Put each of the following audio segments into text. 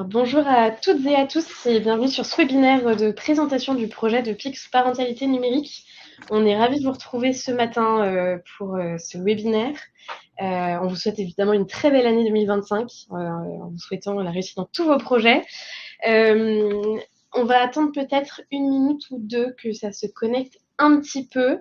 Alors, bonjour à toutes et à tous et bienvenue sur ce webinaire de présentation du projet de PIX Parentalité Numérique. On est ravis de vous retrouver ce matin pour ce webinaire. On vous souhaite évidemment une très belle année 2025 en vous souhaitant la réussite dans tous vos projets. On va attendre peut-être 1 minute ou 2 que ça se connecte un petit peu.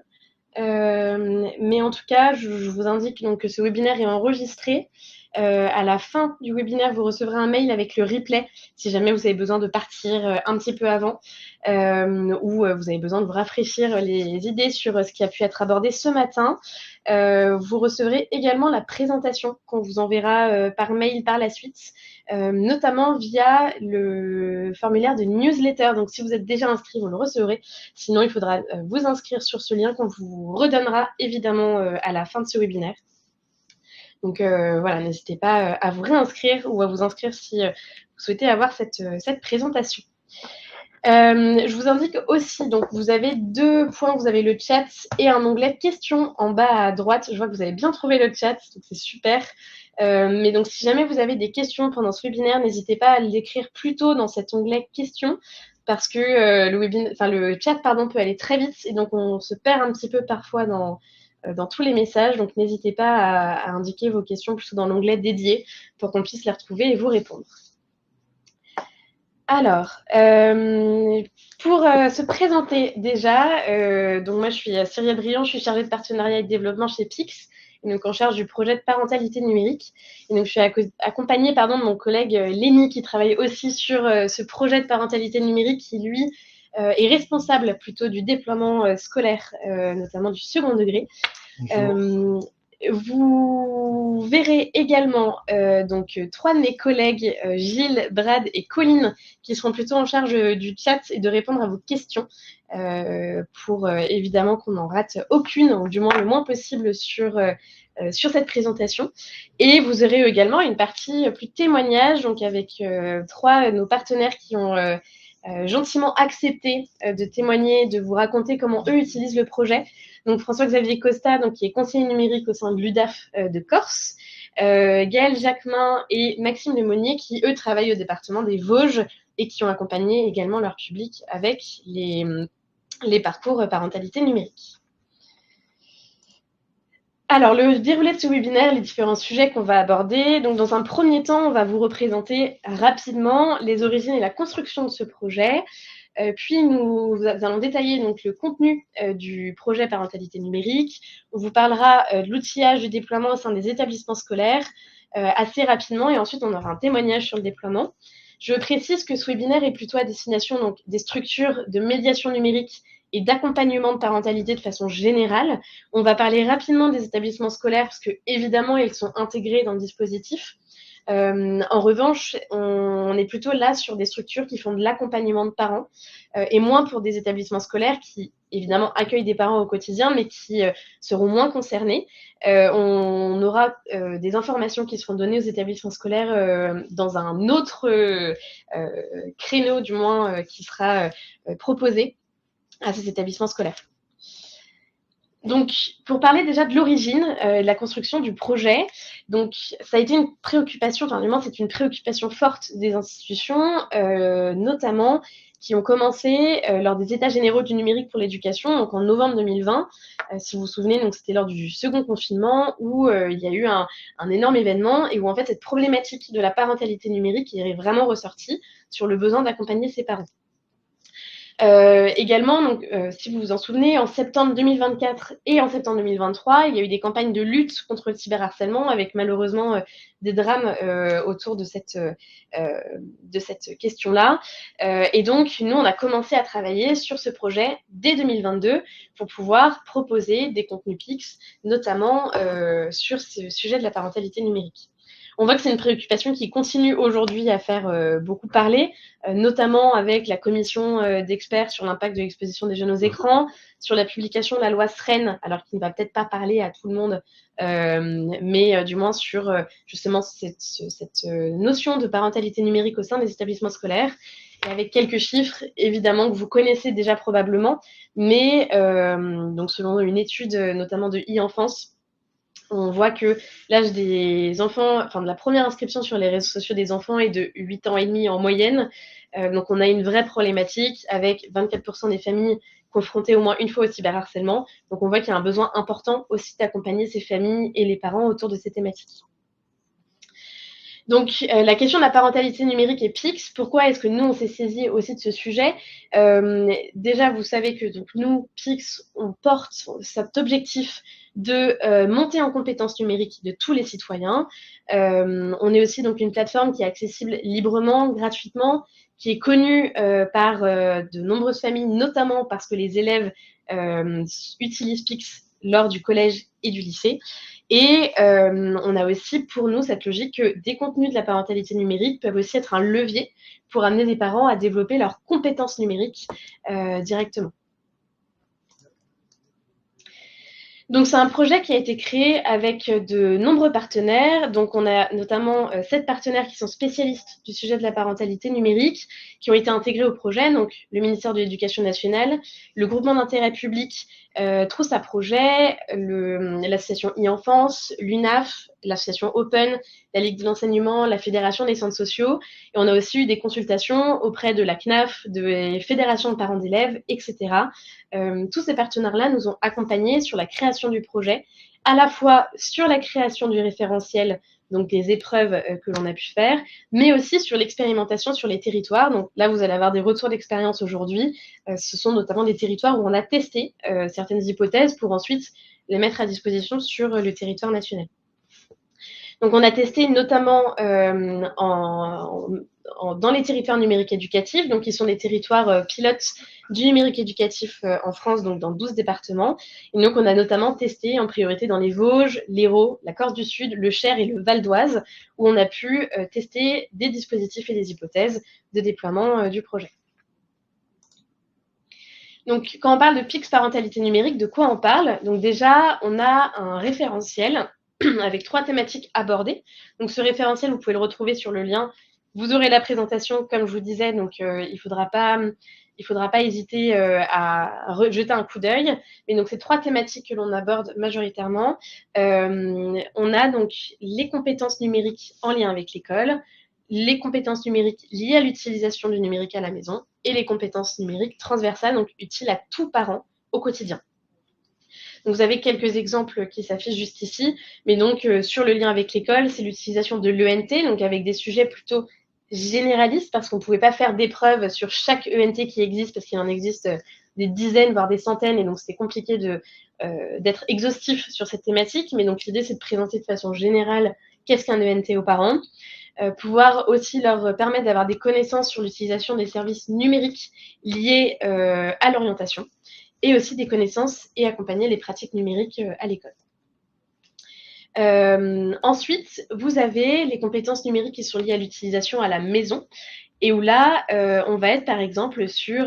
Mais en tout cas, je vous indique donc que ce webinaire est enregistré. À la fin du webinaire, vous recevrez un mail avec le replay si jamais vous avez besoin de partir un petit peu avant ou vous avez besoin de vous rafraîchir les idées sur ce qui a pu être abordé ce matin. Vous recevrez également la présentation qu'on vous enverra par mail par la suite, notamment via le formulaire de newsletter. Donc, si vous êtes déjà inscrit, vous le recevrez. Sinon, il faudra vous inscrire sur ce lien qu'on vous redonnera évidemment à la fin de ce webinaire. Donc voilà, n'hésitez pas à vous réinscrire ou à vous inscrire si vous souhaitez avoir cette présentation. Je vous indique aussi, donc vous avez 2 points, vous avez le chat et un onglet questions en bas à droite. Je vois que vous avez bien trouvé le chat, donc c'est super. Mais donc si jamais vous avez des questions pendant ce webinaire, n'hésitez pas à l'écrire plus tôt dans cet onglet questions parce que le chat peut aller très vite et donc on se perd un petit peu parfois dans tous les messages. Donc n'hésitez pas à indiquer vos questions plutôt dans l'onglet dédié pour qu'on puisse les retrouver et vous répondre. Alors, pour se présenter déjà, donc moi je suis Cyrielle Drian, je suis chargée de partenariat et de développement chez PIX, et donc en charge du projet de parentalité numérique. Et donc je suis accompagnée de mon collègue Lénie qui travaille aussi sur ce projet de parentalité numérique qui lui est responsable plutôt du déploiement scolaire, notamment du second degré. Vous verrez également donc 3 de mes collègues, Gilles, Brad et Colline, qui seront plutôt en charge du chat et de répondre à vos questions pour évidemment qu'on n'en rate aucune, ou du moins le moins possible sur cette présentation. Et vous aurez également une partie plus témoignage, donc avec 3 de nos partenaires qui ont gentiment accepté de témoigner, de vous raconter comment eux utilisent le projet. Donc François-Xavier Costa, donc, qui est conseiller numérique au sein de l'UDAF de Corse, Gaël Jacquemin et Maxime Lemonnier, qui eux travaillent au département des Vosges et qui ont accompagné également leur public avec les parcours parentalité numérique. Alors, le déroulé de ce webinaire, les différents sujets qu'on va aborder. Donc, dans un premier temps, on va vous représenter rapidement les origines et la construction de ce projet. Puis, nous allons détailler donc, le contenu du projet parentalité numérique. On vous parlera de l'outillage du déploiement au sein des établissements scolaires assez rapidement. Et ensuite, on aura un témoignage sur le déploiement. Je précise que ce webinaire est plutôt à destination donc, des structures de médiation numérique et d'accompagnement de parentalité de façon générale. On va parler rapidement des établissements scolaires parce que, évidemment, ils sont intégrés dans le dispositif. En revanche, on est plutôt là sur des structures qui font de l'accompagnement de parents et moins pour des établissements scolaires qui, évidemment, accueillent des parents au quotidien, mais qui seront moins concernés. On aura des informations qui seront données aux établissements scolaires dans un autre créneau, du moins, qui sera proposé à ces établissements scolaires. Donc, pour parler déjà de l'origine, de la construction du projet, donc ça a été une préoccupation, enfin du moins c'est une préoccupation forte des institutions, notamment qui ont commencé lors des États généraux du numérique pour l'éducation, donc en novembre 2020. Si vous vous souvenez, donc c'était lors du second confinement où il y a eu un énorme événement et où en fait cette problématique de la parentalité numérique est vraiment ressortie sur le besoin d'accompagner ses parents. Également, donc, si vous vous en souvenez, en septembre 2024 et en septembre 2023, il y a eu des campagnes de lutte contre le cyberharcèlement avec malheureusement des drames autour de cette question-là. Et donc, nous, on a commencé à travailler sur ce projet dès 2022 pour pouvoir proposer des contenus PIX, notamment sur ce sujet de la parentalité numérique. On voit que c'est une préoccupation qui continue aujourd'hui à faire beaucoup parler, notamment avec la commission d'experts sur l'impact de l'exposition des jeunes aux écrans, sur la publication de la loi SREN, alors qu'il ne va peut-être pas parler à tout le monde, mais du moins sur justement cette notion de parentalité numérique au sein des établissements scolaires, et avec quelques chiffres, évidemment, que vous connaissez déjà probablement, mais donc selon une étude notamment de e-enfance, On voit que l'âge des enfants, enfin de la première inscription sur les réseaux sociaux des enfants est de 8 ans et demi en moyenne. Donc on a une vraie problématique avec 24% des familles confrontées au moins une fois au cyberharcèlement. Donc on voit qu'il y a un besoin important aussi d'accompagner ces familles et les parents autour de ces thématiques. Donc, la question de la parentalité numérique et Pix, pourquoi est-ce que nous, on s'est saisi aussi de ce sujet? Déjà, vous savez que donc, nous, Pix, on porte cet objectif de monter en compétences numériques de tous les citoyens. On est aussi donc une plateforme qui est accessible librement, gratuitement, qui est connue par de nombreuses familles, notamment parce que les élèves utilisent Pix lors du collège et du lycée. Et on a aussi pour nous cette logique que des contenus de la parentalité numérique peuvent aussi être un levier pour amener des parents à développer leurs compétences numériques directement. Donc c'est un projet qui a été créé avec de nombreux partenaires. Donc on a notamment 7 partenaires qui sont spécialistes du sujet de la parentalité numérique, qui ont été intégrés au projet. Donc le ministère de l'Éducation nationale, le groupement d'intérêt public Trousse à projet, l'association e-enfance, l'UNAF, l'association Open, la Ligue de l'enseignement, la Fédération des centres sociaux. Et on a aussi eu des consultations auprès de la CNAF, des fédérations de parents d'élèves, etc. Tous ces partenaires-là nous ont accompagnés sur la création du projet, à la fois sur la création du référentiel, donc des épreuves que l'on a pu faire, mais aussi sur l'expérimentation sur les territoires. Donc là, vous allez avoir des retours d'expérience aujourd'hui. Ce sont notamment des territoires où on a testé certaines hypothèses pour ensuite les mettre à disposition sur le territoire national. Donc on a testé notamment dans les territoires numériques éducatifs, donc qui sont des territoires pilotes du numérique éducatif en France, donc dans 12 départements. Et donc on a notamment testé en priorité dans les Vosges, l'Hérault, la Corse du Sud, le Cher et le Val d'Oise, où on a pu tester des dispositifs et des hypothèses de déploiement du projet. Donc quand on parle de Pix parentalité numérique, de quoi on parle? Donc déjà, on a un référentiel avec 3 thématiques abordées. Donc ce référentiel, vous pouvez le retrouver sur le lien. Vous aurez la présentation, comme je vous disais, donc il ne faudra pas hésiter à jeter un coup d'œil. Mais donc, ces 3 thématiques que l'on aborde majoritairement. On a donc les compétences numériques en lien avec l'école, les compétences numériques liées à l'utilisation du numérique à la maison et les compétences numériques transversales, donc utiles à tout parent au quotidien. Donc, vous avez quelques exemples qui s'affichent juste ici, mais donc sur le lien avec l'école, c'est l'utilisation de l'ENT, donc avec des sujets plutôt généralistes, parce qu'on ne pouvait pas faire d'épreuves sur chaque ENT qui existe, parce qu'il en existe des dizaines, voire des centaines, et donc c'était compliqué d'être exhaustif sur cette thématique. Mais donc l'idée, c'est de présenter de façon générale qu'est-ce qu'un ENT aux parents, pouvoir aussi leur permettre d'avoir des connaissances sur l'utilisation des services numériques liés à l'orientation, et aussi des connaissances et accompagner les pratiques numériques à l'école. Ensuite, vous avez les compétences numériques qui sont liées à l'utilisation à la maison, et où là, on va être par exemple sur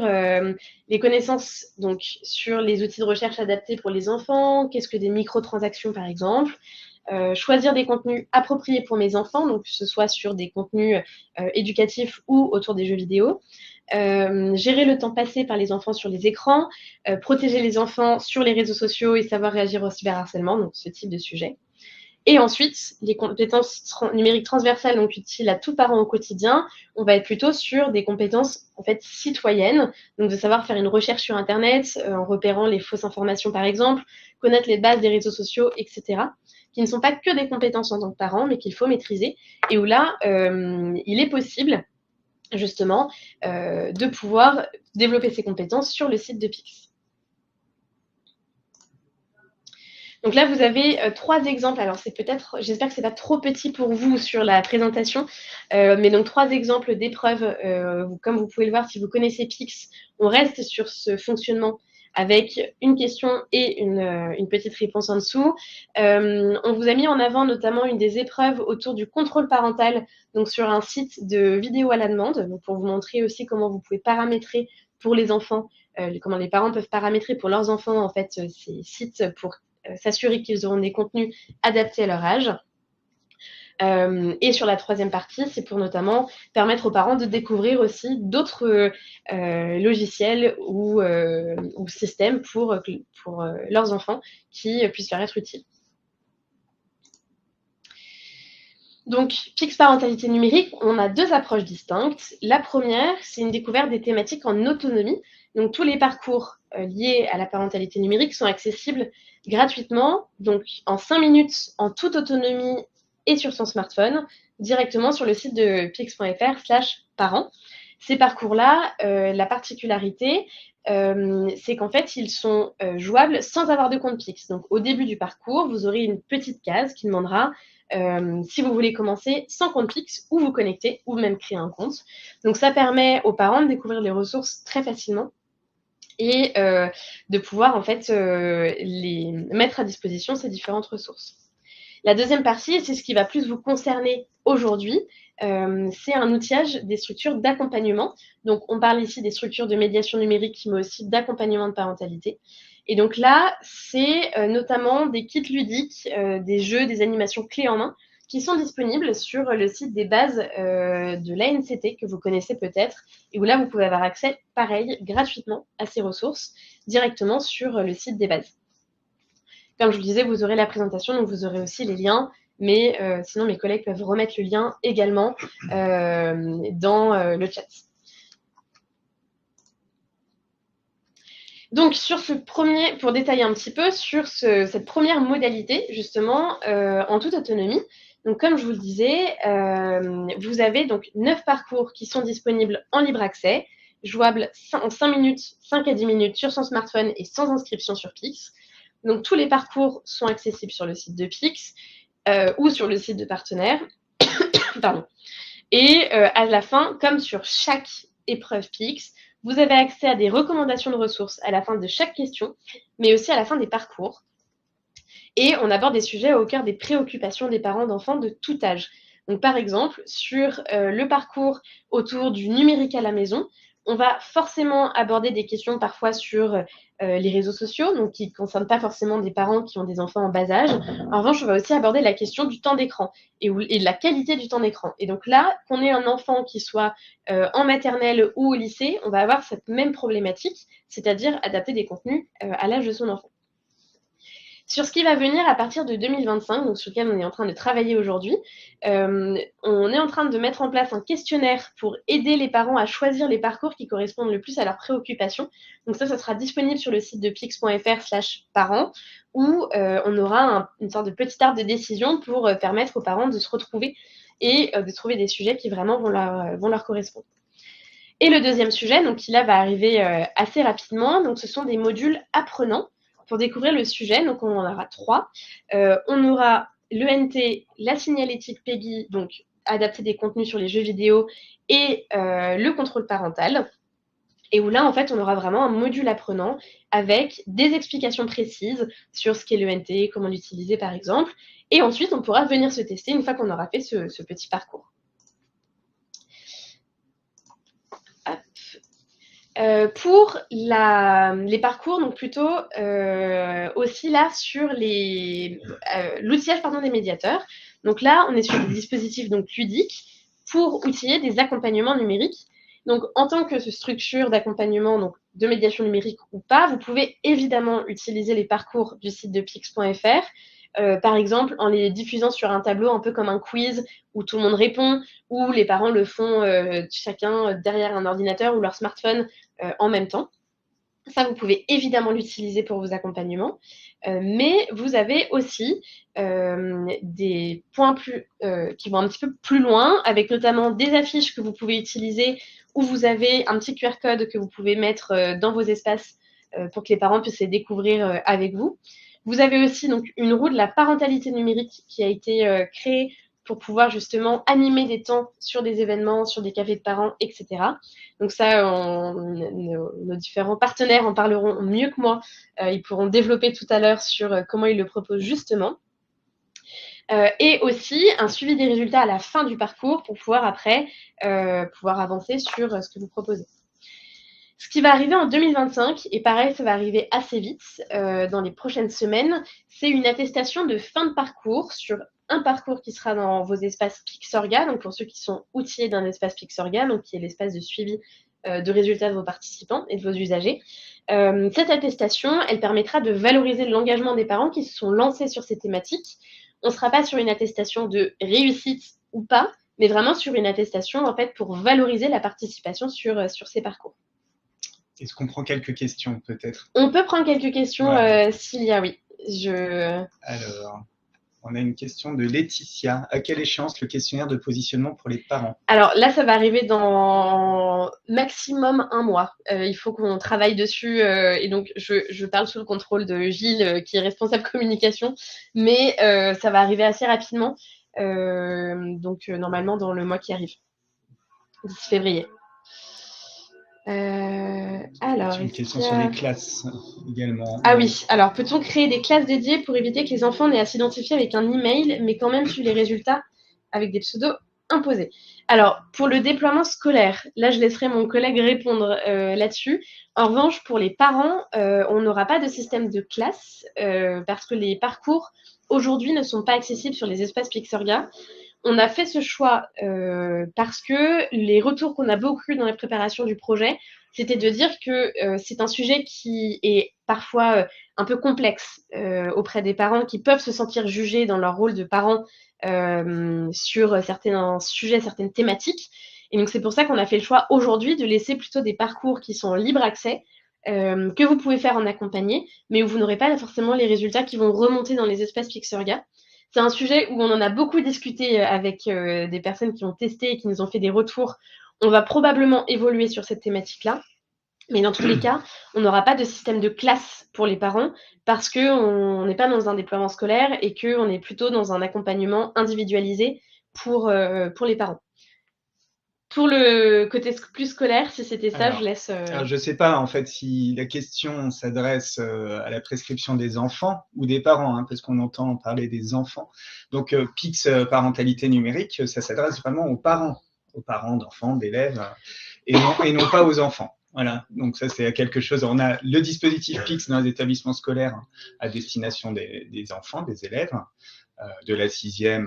les connaissances donc, sur les outils de recherche adaptés pour les enfants, qu'est-ce que des microtransactions par exemple, choisir des contenus appropriés pour mes enfants, donc que ce soit sur des contenus éducatifs ou autour des jeux vidéo, gérer le temps passé par les enfants sur les écrans, protéger les enfants sur les réseaux sociaux et savoir réagir au cyberharcèlement, donc ce type de sujet. Et ensuite, les compétences numériques transversales, donc utiles à tout parent au quotidien, on va être plutôt sur des compétences en fait citoyennes, donc de savoir faire une recherche sur Internet, en repérant les fausses informations par exemple, connaître les bases des réseaux sociaux, etc., qui ne sont pas que des compétences en tant que parent, mais qu'il faut maîtriser, et où là, il est possible justement de pouvoir développer ces compétences sur le site de Pix. Donc là, vous avez 3 exemples. Alors, c'est peut-être, j'espère que c'est pas trop petit pour vous sur la présentation, mais donc 3 exemples d'épreuves. Comme vous pouvez le voir, si vous connaissez Pix, on reste sur ce fonctionnement avec une question et une petite réponse en dessous. On vous a mis en avant notamment une des épreuves autour du contrôle parental, donc sur un site de vidéo à la demande, donc pour vous montrer aussi comment vous pouvez paramétrer pour les enfants, comment les parents peuvent paramétrer pour leurs enfants en fait ces sites pour s'assurer qu'ils auront des contenus adaptés à leur âge. Et sur la 3e partie, c'est pour notamment permettre aux parents de découvrir aussi d'autres logiciels ou systèmes pour leurs enfants qui puissent leur être utiles. Donc, Pix Parentalité Numérique, on a deux approches distinctes. La première, c'est une découverte des thématiques en autonomie. Donc, tous les parcours liés à la parentalité numérique sont accessibles gratuitement, donc en 5 minutes, en toute autonomie et sur son smartphone, directement sur le site de pix.fr/parents. Ces parcours-là, la particularité, c'est qu'en fait, ils sont jouables sans avoir de compte Pix. Donc, au début du parcours, vous aurez une petite case qui demandera si vous voulez commencer sans compte Pix, ou vous connecter, ou même créer un compte. Donc ça permet aux parents de découvrir les ressources très facilement et de pouvoir en fait les mettre à disposition ces différentes ressources. La deuxième partie, et c'est ce qui va plus vous concerner aujourd'hui, c'est un outillage des structures d'accompagnement. Donc on parle ici des structures de médiation numérique, mais aussi d'accompagnement de parentalité. Et donc là, c'est notamment des kits ludiques, des jeux, des animations clés en main qui sont disponibles sur le site des bases de l'ANCT, que vous connaissez peut-être, et où là, vous pouvez avoir accès, pareil, gratuitement à ces ressources, directement sur le site des bases. Comme je vous le disais, vous aurez la présentation, donc vous aurez aussi les liens, mais sinon, mes collègues peuvent remettre le lien également dans le chat. Donc, sur ce premier, pour détailler un petit peu sur cette première modalité, justement, en toute autonomie. Donc, comme je vous le disais, vous avez donc 9 parcours qui sont disponibles en libre accès, jouables en 5 minutes, 5 à 10 minutes sur son smartphone et sans inscription sur Pix. Donc, tous les parcours sont accessibles sur le site de Pix ou sur le site de partenaires. Pardon. Et à la fin, comme sur chaque épreuve Pix, vous avez accès à des recommandations de ressources à la fin de chaque question, mais aussi à la fin des parcours. Et on aborde des sujets au cœur des préoccupations des parents d'enfants de tout âge. Donc, par exemple, sur le parcours autour du numérique à la maison, on va forcément aborder des questions parfois sur les réseaux sociaux, donc qui ne concernent pas forcément des parents qui ont des enfants en bas âge. En revanche, on va aussi aborder la question du temps d'écran et de la qualité du temps d'écran. Et donc là, qu'on ait un enfant qui soit en maternelle ou au lycée, on va avoir cette même problématique, c'est-à-dire adapter des contenus à l'âge de son enfant. Sur ce qui va venir à partir de 2025, donc sur lequel on est en train de travailler aujourd'hui, on est en train de mettre en place un questionnaire pour aider les parents à choisir les parcours qui correspondent le plus à leurs préoccupations. Donc ça sera disponible sur le site de pix.fr/parents, où on aura une sorte de petit arbre de décision pour permettre aux parents de se retrouver et de trouver des sujets qui vraiment vont leur correspondre. Et le deuxième sujet, donc qui là va arriver assez rapidement, donc ce sont des modules apprenants pour découvrir le sujet. Donc on en aura 3. On aura l'ENT, la signalétique PEGI, donc adapter des contenus sur les jeux vidéo, et le contrôle parental. Et où là, en fait, on aura vraiment un module apprenant avec des explications précises sur ce qu'est l'ENT, comment l'utiliser par exemple. Et ensuite, on pourra venir se tester une fois qu'on aura fait ce petit parcours. Pour les parcours, donc plutôt aussi là sur l'outillage des médiateurs. Donc là, on est sur des dispositifs donc ludiques pour outiller des accompagnements numériques. Donc en tant que structure d'accompagnement, donc de médiation numérique ou pas, vous pouvez évidemment utiliser les parcours du site de pix.fr. Par exemple, en les diffusant sur un tableau un peu comme un quiz où tout le monde répond, où les parents le font chacun derrière un ordinateur ou leur smartphone en même temps. Ça, vous pouvez évidemment l'utiliser pour vos accompagnements, mais vous avez aussi des points qui vont un petit peu plus loin, avec notamment des affiches que vous pouvez utiliser, où vous avez un petit QR code que vous pouvez mettre dans vos espaces pour que les parents puissent les découvrir avec vous. Vous avez aussi donc une roue de la parentalité numérique qui a été créée pour pouvoir justement animer des temps sur des événements, sur des cafés de parents, etc. Donc ça, nos différents partenaires en parleront mieux que moi. Ils pourront développer tout à l'heure sur comment ils le proposent justement. Et aussi un suivi des résultats à la fin du parcours pour pouvoir après pouvoir avancer sur ce que vous proposez. Ce qui va arriver en 2025, et pareil, ça va arriver assez vite dans les prochaines semaines, c'est une attestation de fin de parcours sur un parcours qui sera dans vos espaces Pixorga, donc pour ceux qui sont outillés d'un espace Pixorga, donc qui est l'espace de suivi de résultats de vos participants et de vos usagers. Cette attestation, elle permettra de valoriser l'engagement des parents qui se sont lancés sur ces thématiques. On ne sera pas sur une attestation de réussite ou pas, mais vraiment sur une attestation en fait pour valoriser la participation sur ces parcours. Est-ce qu'on prend quelques questions peut-être? On peut prendre quelques questions s'il y a, oui. Alors, on a une question de Laetitia. À quelle échéance le questionnaire de positionnement pour les parents? Alors là, ça va arriver dans maximum 1 mois. Il faut qu'on travaille dessus et donc je parle sous le contrôle de Gilles qui est responsable communication, mais ça va arriver assez rapidement. Donc normalement dans le mois qui arrive, d'ici février. Alors, une question sur les classes également. Ah oui, alors peut-on créer des classes dédiées pour éviter que les enfants n'aient à s'identifier avec un email, mais quand même suivent les résultats avec des pseudos imposés? Alors, pour le déploiement scolaire, là je laisserai mon collègue répondre là-dessus. En revanche, pour les parents, on n'aura pas de système de classe parce que les parcours aujourd'hui ne sont pas accessibles sur les espaces Pixorga. On a fait ce choix parce que les retours qu'on a beaucoup dans la préparation du projet, c'était de dire que c'est un sujet qui est parfois un peu complexe auprès des parents qui peuvent se sentir jugés dans leur rôle de parents sur certains sujets, certaines thématiques. Et donc c'est pour ça qu'on a fait le choix aujourd'hui de laisser plutôt des parcours qui sont en libre accès, que vous pouvez faire en accompagné, mais où vous n'aurez pas forcément les résultats qui vont remonter dans les espaces Pixorga. C'est un sujet où on en a beaucoup discuté avec des personnes qui ont testé et qui nous ont fait des retours. On va probablement évoluer sur cette thématique-là. Mais dans tous les cas, on n'aura pas de système de classe pour les parents parce qu'on n'est pas dans un déploiement scolaire et qu'on est plutôt dans un accompagnement individualisé pour les parents. Pour le côté plus scolaire, si c'était ça, je laisse... Alors, je ne sais pas en fait si la question s'adresse à la prescription des enfants ou des parents, hein, parce qu'on entend parler des enfants. Donc, PIX parentalité numérique, ça s'adresse vraiment aux parents d'enfants, d'élèves, et non pas aux enfants. Voilà, donc ça c'est quelque chose. On a le dispositif PIX dans les établissements scolaires à destination des enfants, des élèves, de la 6e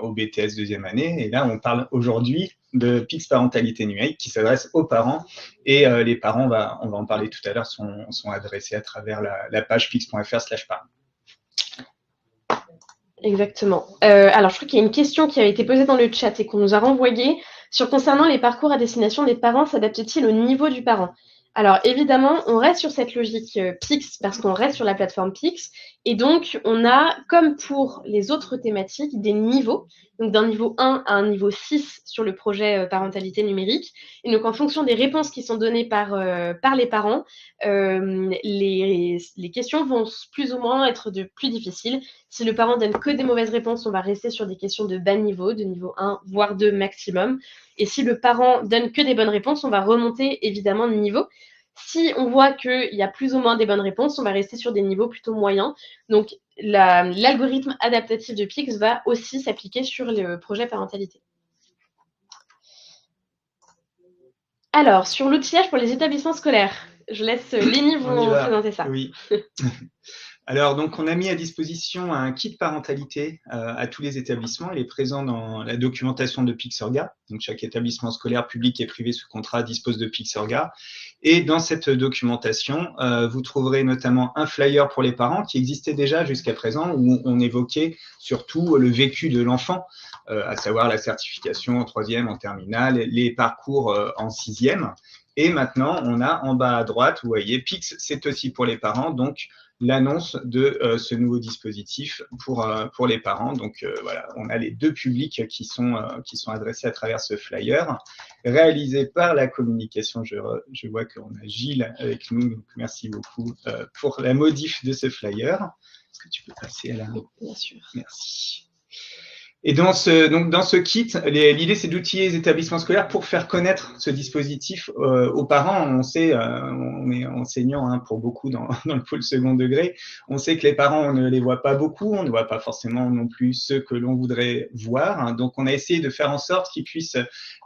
au BTS 2e année. Et là, on parle aujourd'hui de PIX parentalité numérique qui s'adresse aux parents. Et les parents, on va en parler tout à l'heure, sont adressés à travers la page pix.fr/parents. Exactement. Alors, je crois qu'il y a une question qui avait été posée dans le chat et qu'on nous a renvoyée sur concernant les parcours à destination des parents, s'adaptent-ils au niveau du parent? Alors, évidemment, on reste sur cette logique Pix parce qu'on reste sur la plateforme Pix. Et donc, on a, comme pour les autres thématiques, des niveaux. Donc, d'un niveau 1 à un niveau 6 sur le projet parentalité numérique. Et donc, en fonction des réponses qui sont données par les parents, les questions vont plus ou moins être de plus difficiles. Si le parent donne que des mauvaises réponses, on va rester sur des questions de bas niveau, de niveau 1, voire 2 maximum. Et si le parent donne que des bonnes réponses, on va remonter évidemment de niveau. Si on voit qu'il y a plus ou moins des bonnes réponses, on va rester sur des niveaux plutôt moyens. Donc, l'algorithme adaptatif de Pix va aussi s'appliquer sur le projet parentalité. Alors, sur l'outillage pour les établissements scolaires, je laisse Lénie vous présenter ça. Oui. Alors, donc, on a mis à disposition un kit parentalité à tous les établissements. Il est présent dans la documentation de Pixorga. Donc, chaque établissement scolaire public et privé sous contrat dispose de Pixorga. Et dans cette documentation, vous trouverez notamment un flyer pour les parents qui existait déjà jusqu'à présent, où on évoquait surtout le vécu de l'enfant, à savoir la certification en 3e, en terminale, les parcours en 6e. Et maintenant, on a en bas à droite, vous voyez, Pix, c'est aussi pour les parents. Donc, l'annonce de ce nouveau dispositif pour les parents. Donc voilà, on a les deux publics qui sont adressés à travers ce flyer, réalisé par la communication. Je vois qu'on a Gilles avec nous, donc merci beaucoup pour la modif de ce flyer. Est-ce que tu peux passer à la... Oui, bien sûr. Merci. Et dans ce kit, l'idée, c'est d'outiller les établissements scolaires pour faire connaître ce dispositif aux parents. On sait, on est enseignant hein, pour beaucoup dans le pôle second degré. On sait que les parents, on ne les voit pas beaucoup. On ne voit pas forcément non plus ceux que l'on voudrait voir. Hein. Donc, on a essayé de faire en sorte qu'ils puissent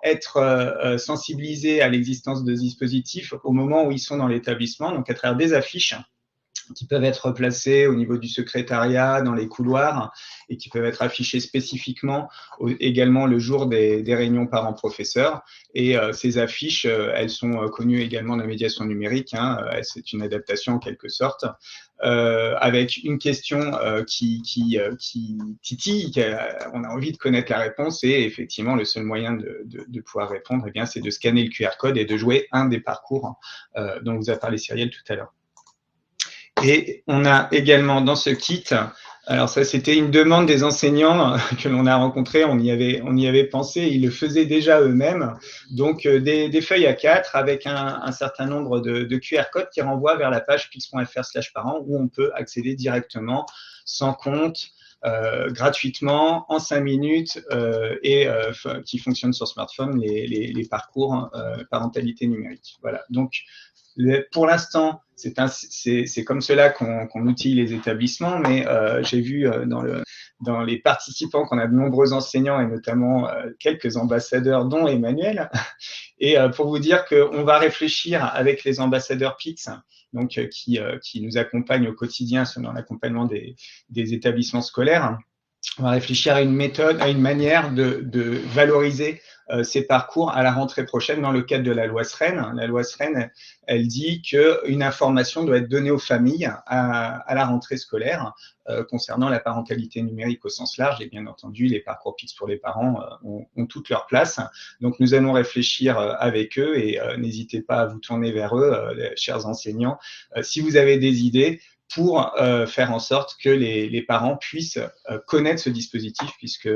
être sensibilisés à l'existence de ce dispositif au moment où ils sont dans l'établissement, donc à travers des affiches qui peuvent être placés au niveau du secrétariat, dans les couloirs, et qui peuvent être affichés spécifiquement également le jour des réunions parents-professeurs. Et ces affiches, elles sont connues également de la médiation numérique, hein, c'est une adaptation en quelque sorte, avec une question qui titille, on a envie de connaître la réponse, et effectivement, le seul moyen de pouvoir répondre, eh bien, c'est de scanner le QR code et de jouer un des parcours dont vous a parlé Cyrielle tout à l'heure. Et on a également dans ce kit, alors ça c'était une demande des enseignants que l'on a rencontrés, on y avait pensé, ils le faisaient déjà eux-mêmes, donc des feuilles A4 avec un certain nombre de QR codes qui renvoient vers la page pix.fr/parents où on peut accéder directement, sans compte, gratuitement, en 5 minutes, et qui fonctionnent sur smartphone, les parcours parentalité numérique. Voilà, donc pour l'instant, c'est comme cela qu'on outille les établissements, mais j'ai vu dans les participants qu'on a de nombreux enseignants et notamment quelques ambassadeurs, dont Emmanuel. Et pour vous dire qu'on va réfléchir avec les ambassadeurs PIX, donc qui nous accompagnent au quotidien dans l'accompagnement des établissements scolaires. On va réfléchir à une méthode, à une manière de valoriser ces parcours à la rentrée prochaine dans le cadre de la loi Sren. La loi Sren, elle dit qu'une information doit être donnée aux familles à la rentrée scolaire concernant la parentalité numérique au sens large, et bien entendu, les parcours PIX pour les parents ont toute leur place. Donc, nous allons réfléchir avec eux, et n'hésitez pas à vous tourner vers eux, chers enseignants, si vous avez des idées, pour faire en sorte que les parents puissent connaître ce dispositif, puisque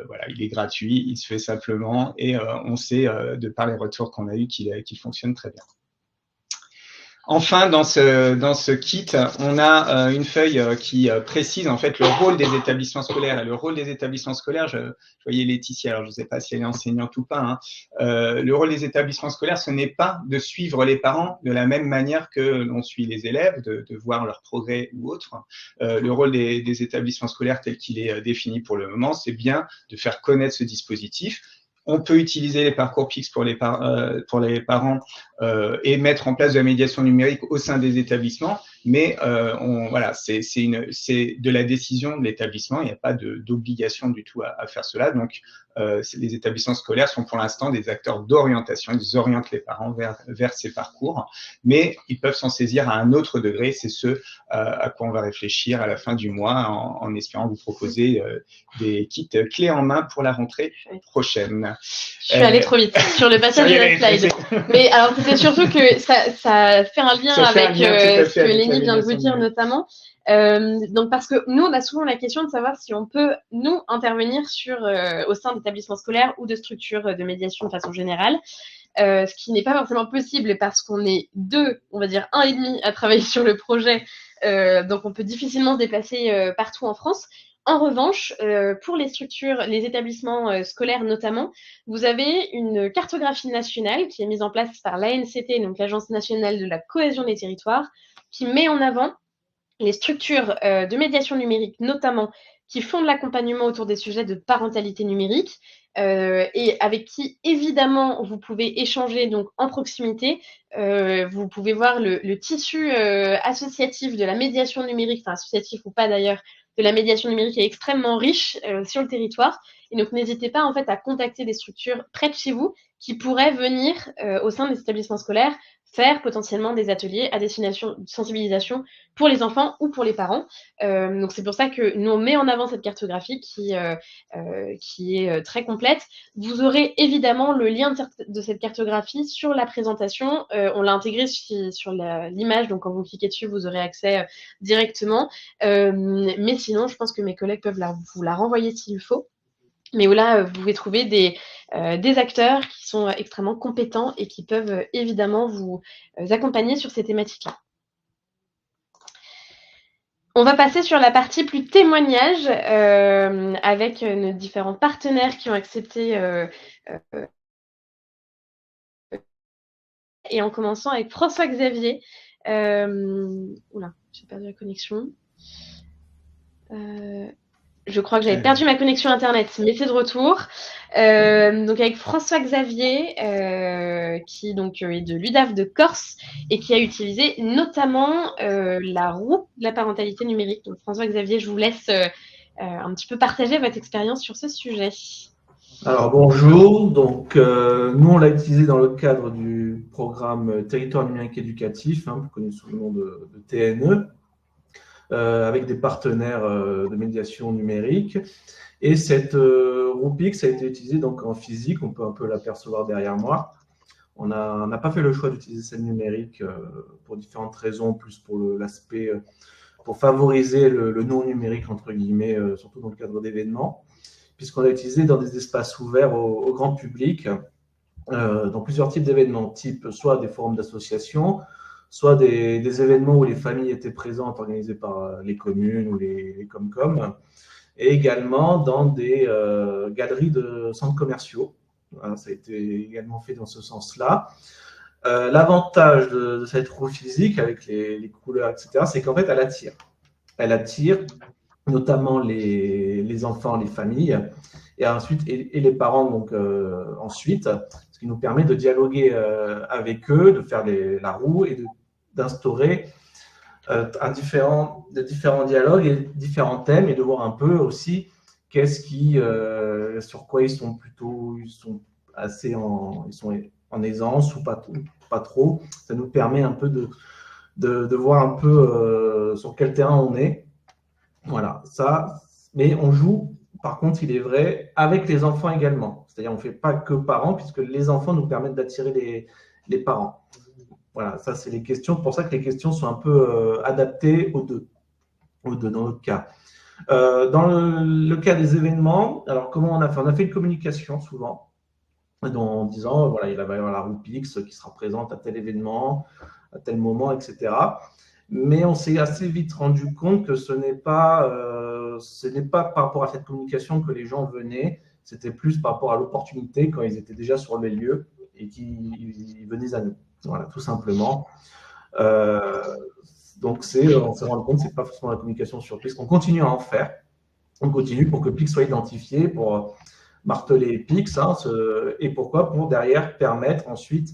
voilà, il est gratuit, il se fait simplement, et on sait, de par les retours qu'on a eus, qu'il fonctionne très bien. Enfin, dans ce kit, on a une feuille qui précise en fait le rôle des établissements scolaires. Et le rôle des établissements scolaires, je voyais Laetitia, alors je ne sais pas si elle est enseignante ou pas, hein, le rôle des établissements scolaires, ce n'est pas de suivre les parents de la même manière que l'on suit les élèves, de voir leur progrès ou autre. Le rôle des établissements scolaires tel qu'il est défini pour le moment, c'est bien de faire connaître ce dispositif. On peut utiliser les parcours PIX pour les parents et mettre en place de la médiation numérique au sein des établissements, mais voilà, c'est de la décision de l'établissement, il n'y a pas d'obligation du tout à faire cela. Donc, les établissements scolaires sont pour l'instant des acteurs d'orientation, ils orientent les parents vers ces parcours, mais ils peuvent s'en saisir à un autre degré, c'est ce à quoi on va réfléchir à la fin du mois, en espérant vous proposer des kits clés en main pour la rentrée prochaine. Je suis allée trop vite sur le passage de la slide. Mais alors, c'était surtout que ça fait un lien avec ce que Lénie vient de vous dire notamment. Donc, parce que nous, on a souvent la question de savoir si on peut, nous, intervenir au sein d'établissements scolaires ou de structures de médiation de façon générale. Ce qui n'est pas forcément possible parce qu'on est deux, on va dire un et demi à travailler sur le projet. Donc, on peut difficilement se déplacer partout en France. En revanche, pour les structures, les établissements scolaires notamment, vous avez une cartographie nationale qui est mise en place par l'ANCT, donc l'Agence nationale de la cohésion des territoires, qui met en avant les structures de médiation numérique notamment qui font de l'accompagnement autour des sujets de parentalité numérique et avec qui, évidemment, vous pouvez échanger donc en proximité. Vous pouvez voir le tissu associatif de la médiation numérique, enfin associatif ou pas d'ailleurs, de la médiation numérique est extrêmement riche sur le territoire. Et donc, n'hésitez pas en fait à contacter des structures près de chez vous qui pourraient venir au sein des établissements scolaires faire potentiellement des ateliers à destination de sensibilisation pour les enfants ou pour les parents. Donc, c'est pour ça que nous, on met en avant cette cartographie qui est très complète. Vous aurez évidemment le lien de cette cartographie sur la présentation. On l'a intégré sur l'image, donc quand vous cliquez dessus, vous aurez accès directement. Mais sinon, je pense que mes collègues peuvent vous la renvoyer s'il faut. Mais là, vous pouvez trouver des acteurs qui sont extrêmement compétents et qui peuvent évidemment vous accompagner sur ces thématiques-là. On va passer sur la partie plus témoignage avec nos différents partenaires qui ont accepté et en commençant avec François-Xavier. Oula, j'ai perdu la connexion. Je crois que j'avais perdu ma connexion Internet, mais c'est de retour. Donc avec François-Xavier, qui donc est de l'UDAF de Corse et qui a utilisé notamment la roue de la parentalité numérique. Donc François-Xavier, je vous laisse un petit peu partager votre expérience sur ce sujet. Alors bonjour, donc nous on l'a utilisé dans le cadre du programme Territoire numérique éducatif, plus connu sous le nom de TNE, avec des partenaires de médiation numérique. Et cette RouPix a été utilisée donc en physique, on peut un peu l'apercevoir derrière moi. On n'a pas fait le choix d'utiliser celle numérique pour différentes raisons, plus pour l'aspect, pour favoriser le non numérique, entre guillemets, surtout dans le cadre d'événements, puisqu'on l'a utilisé dans des espaces ouverts au grand public, dans plusieurs types d'événements, type soit des forums d'associations, soit des événements où les familles étaient présentes, organisés par les communes ou les Comcom, et également dans des galeries de centres commerciaux. Voilà, ça a été également fait dans ce sens-là. L'avantage de cette roue physique, avec les couleurs, etc., c'est qu'en fait, elle attire. Elle attire notamment les enfants, les familles, et ensuite et les parents donc ensuite, ce qui nous permet de dialoguer avec eux, de faire la roue et d'instaurer différents dialogues et différents thèmes, et de voir un peu aussi sur quoi ils sont assez ils sont en aisance ou pas trop. Ça nous permet un peu de voir un peu sur quel terrain on est. Voilà, ça, mais on joue, par contre, il est vrai, avec les enfants également. C'est-à-dire, on ne fait pas que parents, puisque les enfants nous permettent d'attirer les parents. Voilà, ça, c'est les questions. C'est pour ça que les questions sont un peu adaptées aux deux dans notre cas. Dans le cas des événements, alors comment on a fait? On a fait une communication souvent, en disant, voilà, il va y avoir la RouPix qui sera présente à tel événement, à tel moment, etc. Mais on s'est assez vite rendu compte que ce n'est pas par rapport à cette communication que les gens venaient, c'était plus par rapport à l'opportunité quand ils étaient déjà sur les lieux et qu'ils venaient à nous. Voilà, tout simplement. Donc, on s'est rendu compte que ce n'est pas forcément la communication sur Pix. On continue à en faire. On continue pour que Pix soit identifié, pour marteler Pix, et pourquoi? Pour derrière permettre ensuite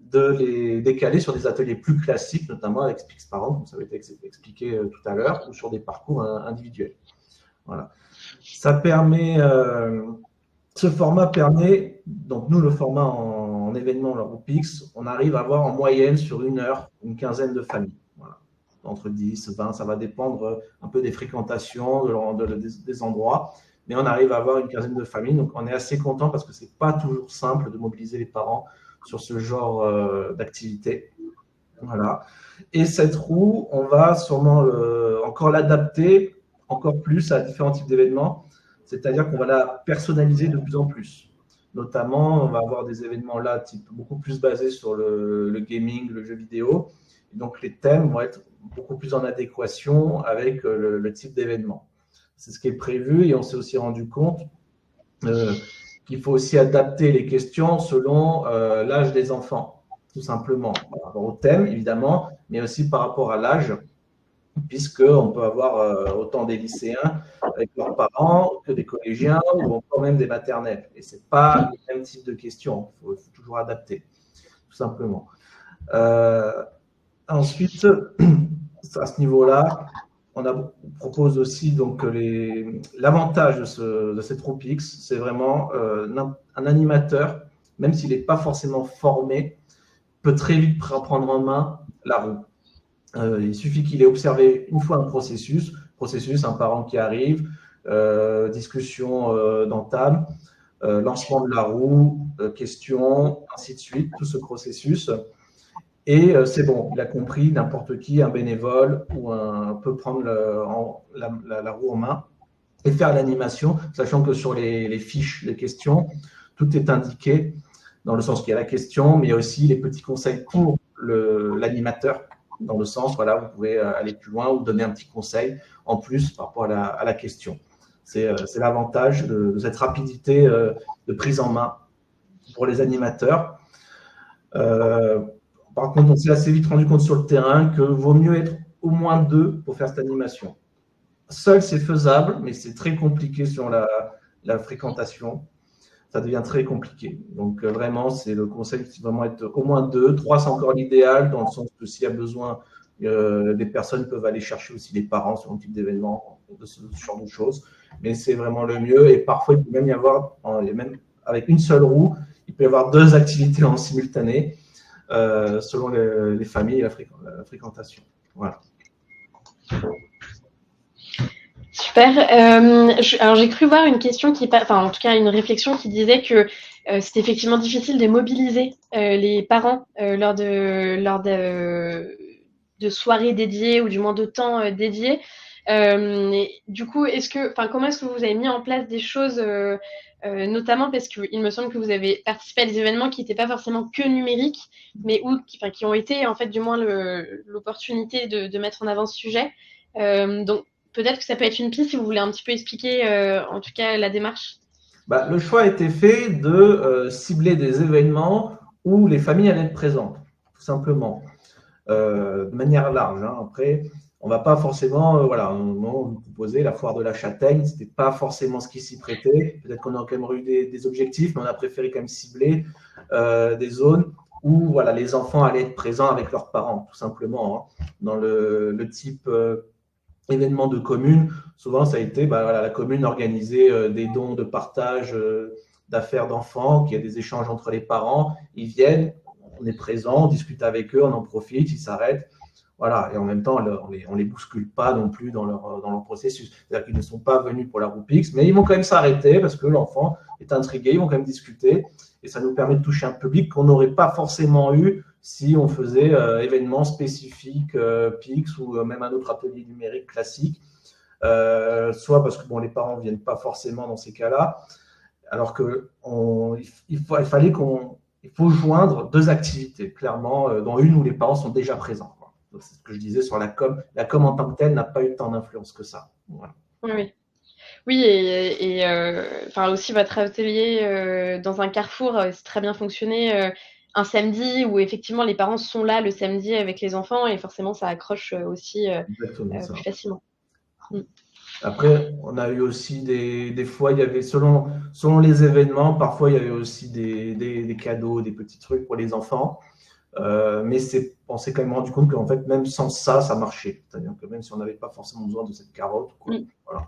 de les décaler sur des ateliers plus classiques, notamment avec Pix Parents, comme ça avait été expliqué tout à l'heure, ou sur des parcours individuels. Voilà. Ça permet, ce format permet, donc nous, le format en événement, le RouPix, on arrive à avoir en moyenne sur une heure, une quinzaine de familles. Voilà. Entre 10, 20, ça va dépendre un peu des fréquentations, des endroits, mais on arrive à avoir une quinzaine de familles, donc on est assez content parce que ce n'est pas toujours simple de mobiliser les parents sur ce genre d'activité. Voilà. Et cette roue, on va sûrement encore l'adapter encore plus à différents types d'événements, c'est-à-dire qu'on va la personnaliser de plus en plus. Notamment, on va avoir des événements là, type beaucoup plus basés sur le gaming, le jeu vidéo. Et donc, les thèmes vont être beaucoup plus en adéquation avec le type d'événement. C'est ce qui est prévu, et on s'est aussi rendu compte qu'il faut aussi adapter les questions selon l'âge des enfants, tout simplement, par rapport au thème, évidemment, mais aussi par rapport à l'âge, puisqu'on peut avoir autant des lycéens avec leurs parents que des collégiens ou encore même des maternelles. Et ce n'est pas le même type de questions, il faut toujours adapter, tout simplement. Ensuite, à ce niveau-là, on propose aussi donc l'avantage de cette RouPix, c'est vraiment un animateur, même s'il n'est pas forcément formé, peut très vite prendre en main la roue. Il suffit qu'il ait observé une fois un processus, un parent qui arrive, discussion d'entame, lancement de la roue, question, ainsi de suite, tout ce processus. Et c'est bon, il a compris, n'importe qui, un bénévole peut prendre la roue en main et faire l'animation, sachant que sur les fiches de questions, tout est indiqué dans le sens qu'il y a la question, mais il y a aussi les petits conseils pour l'animateur, dans le sens, voilà, vous pouvez aller plus loin ou donner un petit conseil en plus par rapport à la question. C'est l'avantage de cette rapidité de prise en main pour les animateurs. Par contre, on s'est assez vite rendu compte sur le terrain qu'il vaut mieux être au moins 2 pour faire cette animation. seul, c'est faisable, mais c'est très compliqué sur la fréquentation. Ça devient très compliqué. Donc, vraiment, c'est le conseil, c'est vraiment être au moins 2. 3, c'est encore l'idéal, dans le sens que s'il y a besoin, des personnes peuvent aller chercher aussi les parents sur un type d'événement, de ce genre de choses. Mais c'est vraiment le mieux. Et parfois, il peut même y avoir, même avec une seule roue, il peut y avoir 2 activités en simultané, selon les familles et la fréquentation. Voilà. Super. Alors j'ai cru voir une question enfin en tout cas une réflexion qui disait que c'était effectivement difficile de mobiliser les parents lors de soirées dédiées ou du moins de temps dédiés. Du coup, comment est-ce que vous avez mis en place des choses, notamment parce qu'il me semble que vous avez participé à des événements qui n'étaient pas forcément que numériques, mais qui ont été en fait du moins l'opportunité de mettre en avant ce sujet. Donc peut-être que ça peut être une piste si vous voulez un petit peu expliquer en tout cas la démarche. Le choix a été fait de cibler des événements où les familles allaient être présentes, tout simplement, de manière large. Hein. Après, on ne va pas forcément, voilà, à un moment, vous proposez la foire de la châtaigne, ce n'était pas forcément ce qui s'y prêtait. Peut-être qu'on a quand même eu des objectifs, mais on a préféré quand même cibler des zones où voilà, les enfants allaient être présents avec leurs parents, tout simplement. Hein. Dans le type événement de commune, souvent ça a été voilà, la commune organisait des dons de partage d'affaires d'enfants, qu'il y a des échanges entre les parents, ils viennent, on est présent, on discute avec eux, on en profite, ils s'arrêtent. Voilà, et en même temps, on les bouscule pas non plus dans leur processus. C'est-à-dire qu'ils ne sont pas venus pour la Roupix, mais ils vont quand même s'arrêter parce que l'enfant est intrigué, ils vont quand même discuter, et ça nous permet de toucher un public qu'on n'aurait pas forcément eu si on faisait événements spécifiques, PIX ou même un autre atelier numérique classique, soit parce que les parents ne viennent pas forcément dans ces cas-là, alors qu'il fallait il faut joindre 2 activités, clairement, dont une où les parents sont déjà présents. C'est ce que je disais sur la com. La com en tant que telle n'a pas eu tant d'influence que ça. Voilà. Oui. Oui, et enfin aussi votre atelier dans un carrefour, c'est très bien fonctionné un samedi où effectivement les parents sont là le samedi avec les enfants et forcément ça accroche aussi Exactement ça. plus facilement. Après, on a eu aussi des fois, il y avait selon les événements, parfois il y avait aussi des cadeaux, des petits trucs pour les enfants. Mais on s'est quand même rendu compte qu'en fait, même sans ça, ça marchait. C'est-à-dire que même si on n'avait pas forcément besoin de cette carotte, quoi, voilà.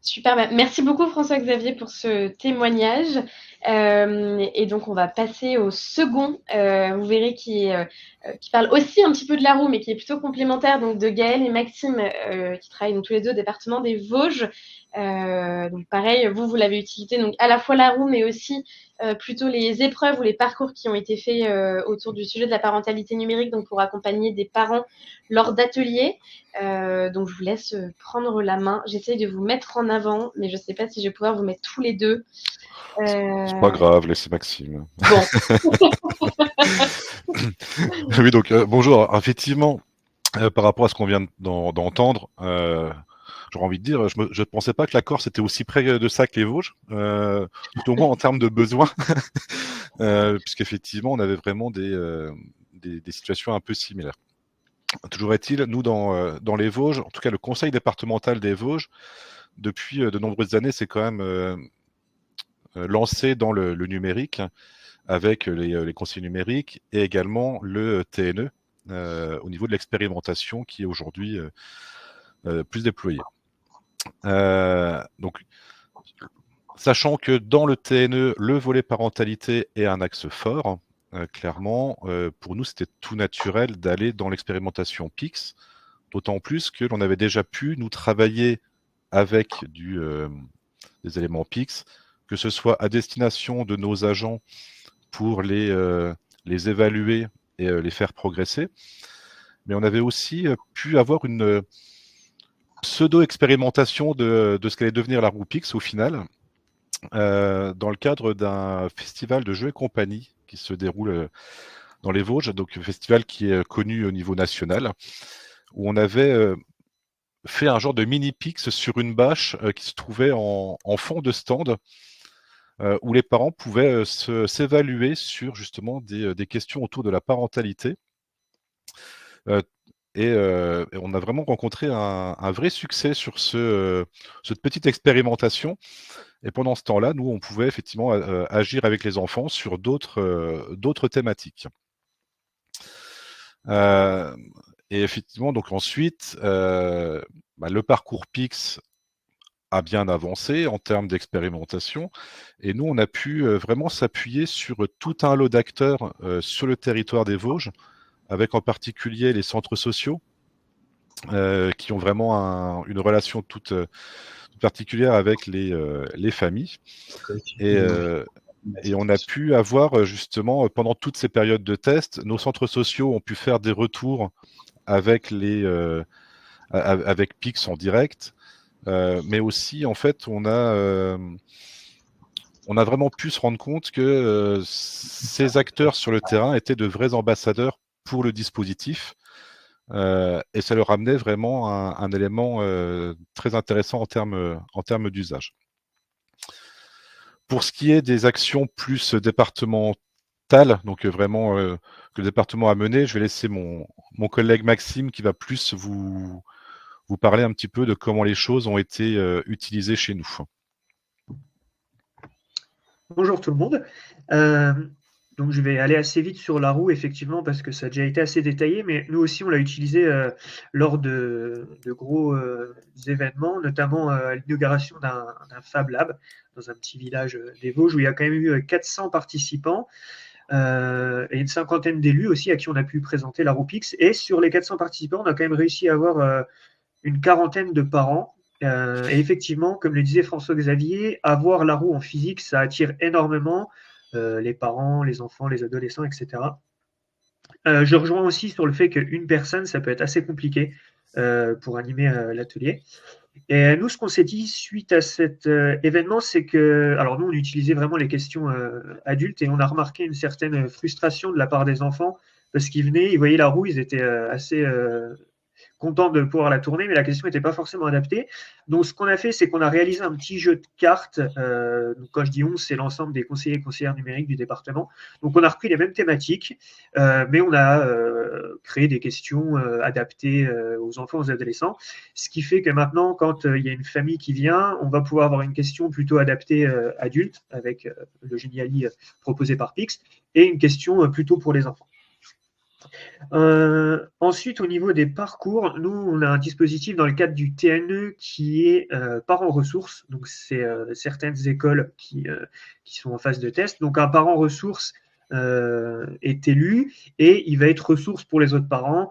Super, merci beaucoup François-Xavier pour ce témoignage. Et donc on va passer au second, vous verrez qui parle aussi un petit peu de la roue, mais qui est plutôt complémentaire, donc de Gaël et Maxime, qui travaillent donc tous les deux au département des Vosges. Donc pareil, vous l'avez utilisé donc à la fois la roue, mais aussi plutôt les épreuves ou les parcours qui ont été faits autour du sujet de la parentalité numérique, donc pour accompagner des parents lors d'ateliers. Donc je vous laisse prendre la main. J'essaye de vous mettre en avant, mais je ne sais pas si je vais pouvoir vous mettre tous les deux. C'est pas grave, laissez Maxime. Bon. Oui, donc bonjour. Alors, effectivement, par rapport à ce qu'on vient d'entendre, j'aurais envie de dire, je ne pensais pas que la Corse était aussi près de ça que les Vosges, tout au moins en termes de besoins, puisqu'effectivement, on avait vraiment des situations un peu similaires. Toujours est-il, nous, dans les Vosges, en tout cas le conseil départemental des Vosges, depuis de nombreuses années, c'est quand même lancé dans le numérique, avec les conseils numériques et également le TNE au niveau de l'expérimentation qui est aujourd'hui plus déployée. Donc, sachant que dans le TNE, le volet parentalité est un axe fort, clairement, pour nous, c'était tout naturel d'aller dans l'expérimentation PIX, d'autant plus que l'on avait déjà pu nous travailler avec des éléments PIX, que ce soit à destination de nos agents pour les évaluer et les faire progresser. Mais on avait aussi pu avoir une pseudo-expérimentation de ce qu'allait devenir la Roupix au final, dans le cadre d'un festival de jeux et compagnie qui se déroule dans les Vosges, donc un festival qui est connu au niveau national, où on avait fait un genre de mini-pix sur une bâche qui se trouvait en fond de stand, où les parents pouvaient s'évaluer sur justement des questions autour de la parentalité, Et on a vraiment rencontré un vrai succès sur cette petite expérimentation. Et pendant ce temps-là, nous, on pouvait effectivement agir avec les enfants sur d'autres thématiques. Et effectivement, donc ensuite, le parcours PIX a bien avancé en termes d'expérimentation. Et nous, on a pu vraiment s'appuyer sur tout un lot d'acteurs sur le territoire des Vosges, avec en particulier les centres sociaux, qui ont vraiment une relation toute particulière avec les familles. Et on a pu avoir justement, pendant toutes ces périodes de test, nos centres sociaux ont pu faire des retours avec avec PIX en direct. Mais aussi, en fait, on a vraiment pu se rendre compte que ces acteurs sur le terrain étaient de vrais ambassadeurs pour le dispositif. Et ça leur amenait vraiment un élément très intéressant en termes d'usage. Pour ce qui est des actions plus départementales, donc vraiment que le département a mené, je vais laisser mon collègue Maxime qui va plus vous parler un petit peu de comment les choses ont été utilisées chez nous. Bonjour tout le monde. Donc je vais aller assez vite sur la roue, effectivement, parce que ça a déjà été assez détaillé, mais nous aussi, on l'a utilisé lors de gros événements, notamment à l'inauguration d'un Fab Lab dans un petit village des Vosges, où il y a quand même eu 400 participants et une cinquantaine d'élus aussi à qui on a pu présenter la roue PIX. Et sur les 400 participants, on a quand même réussi à avoir une quarantaine de parents. Et effectivement, comme le disait François-Xavier, avoir la roue en physique, ça attire énormément les parents, les enfants, les adolescents, etc. Je rejoins aussi sur le fait qu'une personne, ça peut être assez compliqué pour animer l'atelier. Et nous, ce qu'on s'est dit suite à cet événement, c'est que, alors nous, on utilisait vraiment les questions adultes et on a remarqué une certaine frustration de la part des enfants parce qu'ils venaient, ils voyaient la roue, ils étaient assez contents de pouvoir la tourner, mais la question n'était pas forcément adaptée. Donc, ce qu'on a fait, c'est qu'on a réalisé un petit jeu de cartes. Donc, quand je dis 11, c'est l'ensemble des conseillers et conseillères numériques du département. Donc, on a repris les mêmes thématiques, mais on a créé des questions adaptées aux enfants, aux adolescents. Ce qui fait que maintenant, quand il y a une famille qui vient, on va pouvoir avoir une question plutôt adaptée adulte, avec le Geniali proposé par Pix, et une question plutôt pour les enfants. Ensuite, au niveau des parcours, nous, on a un dispositif dans le cadre du TNE qui est parent ressources. Donc, c'est certaines écoles qui sont en phase de test. Donc, un parent ressource est élu et il va être ressource pour les autres parents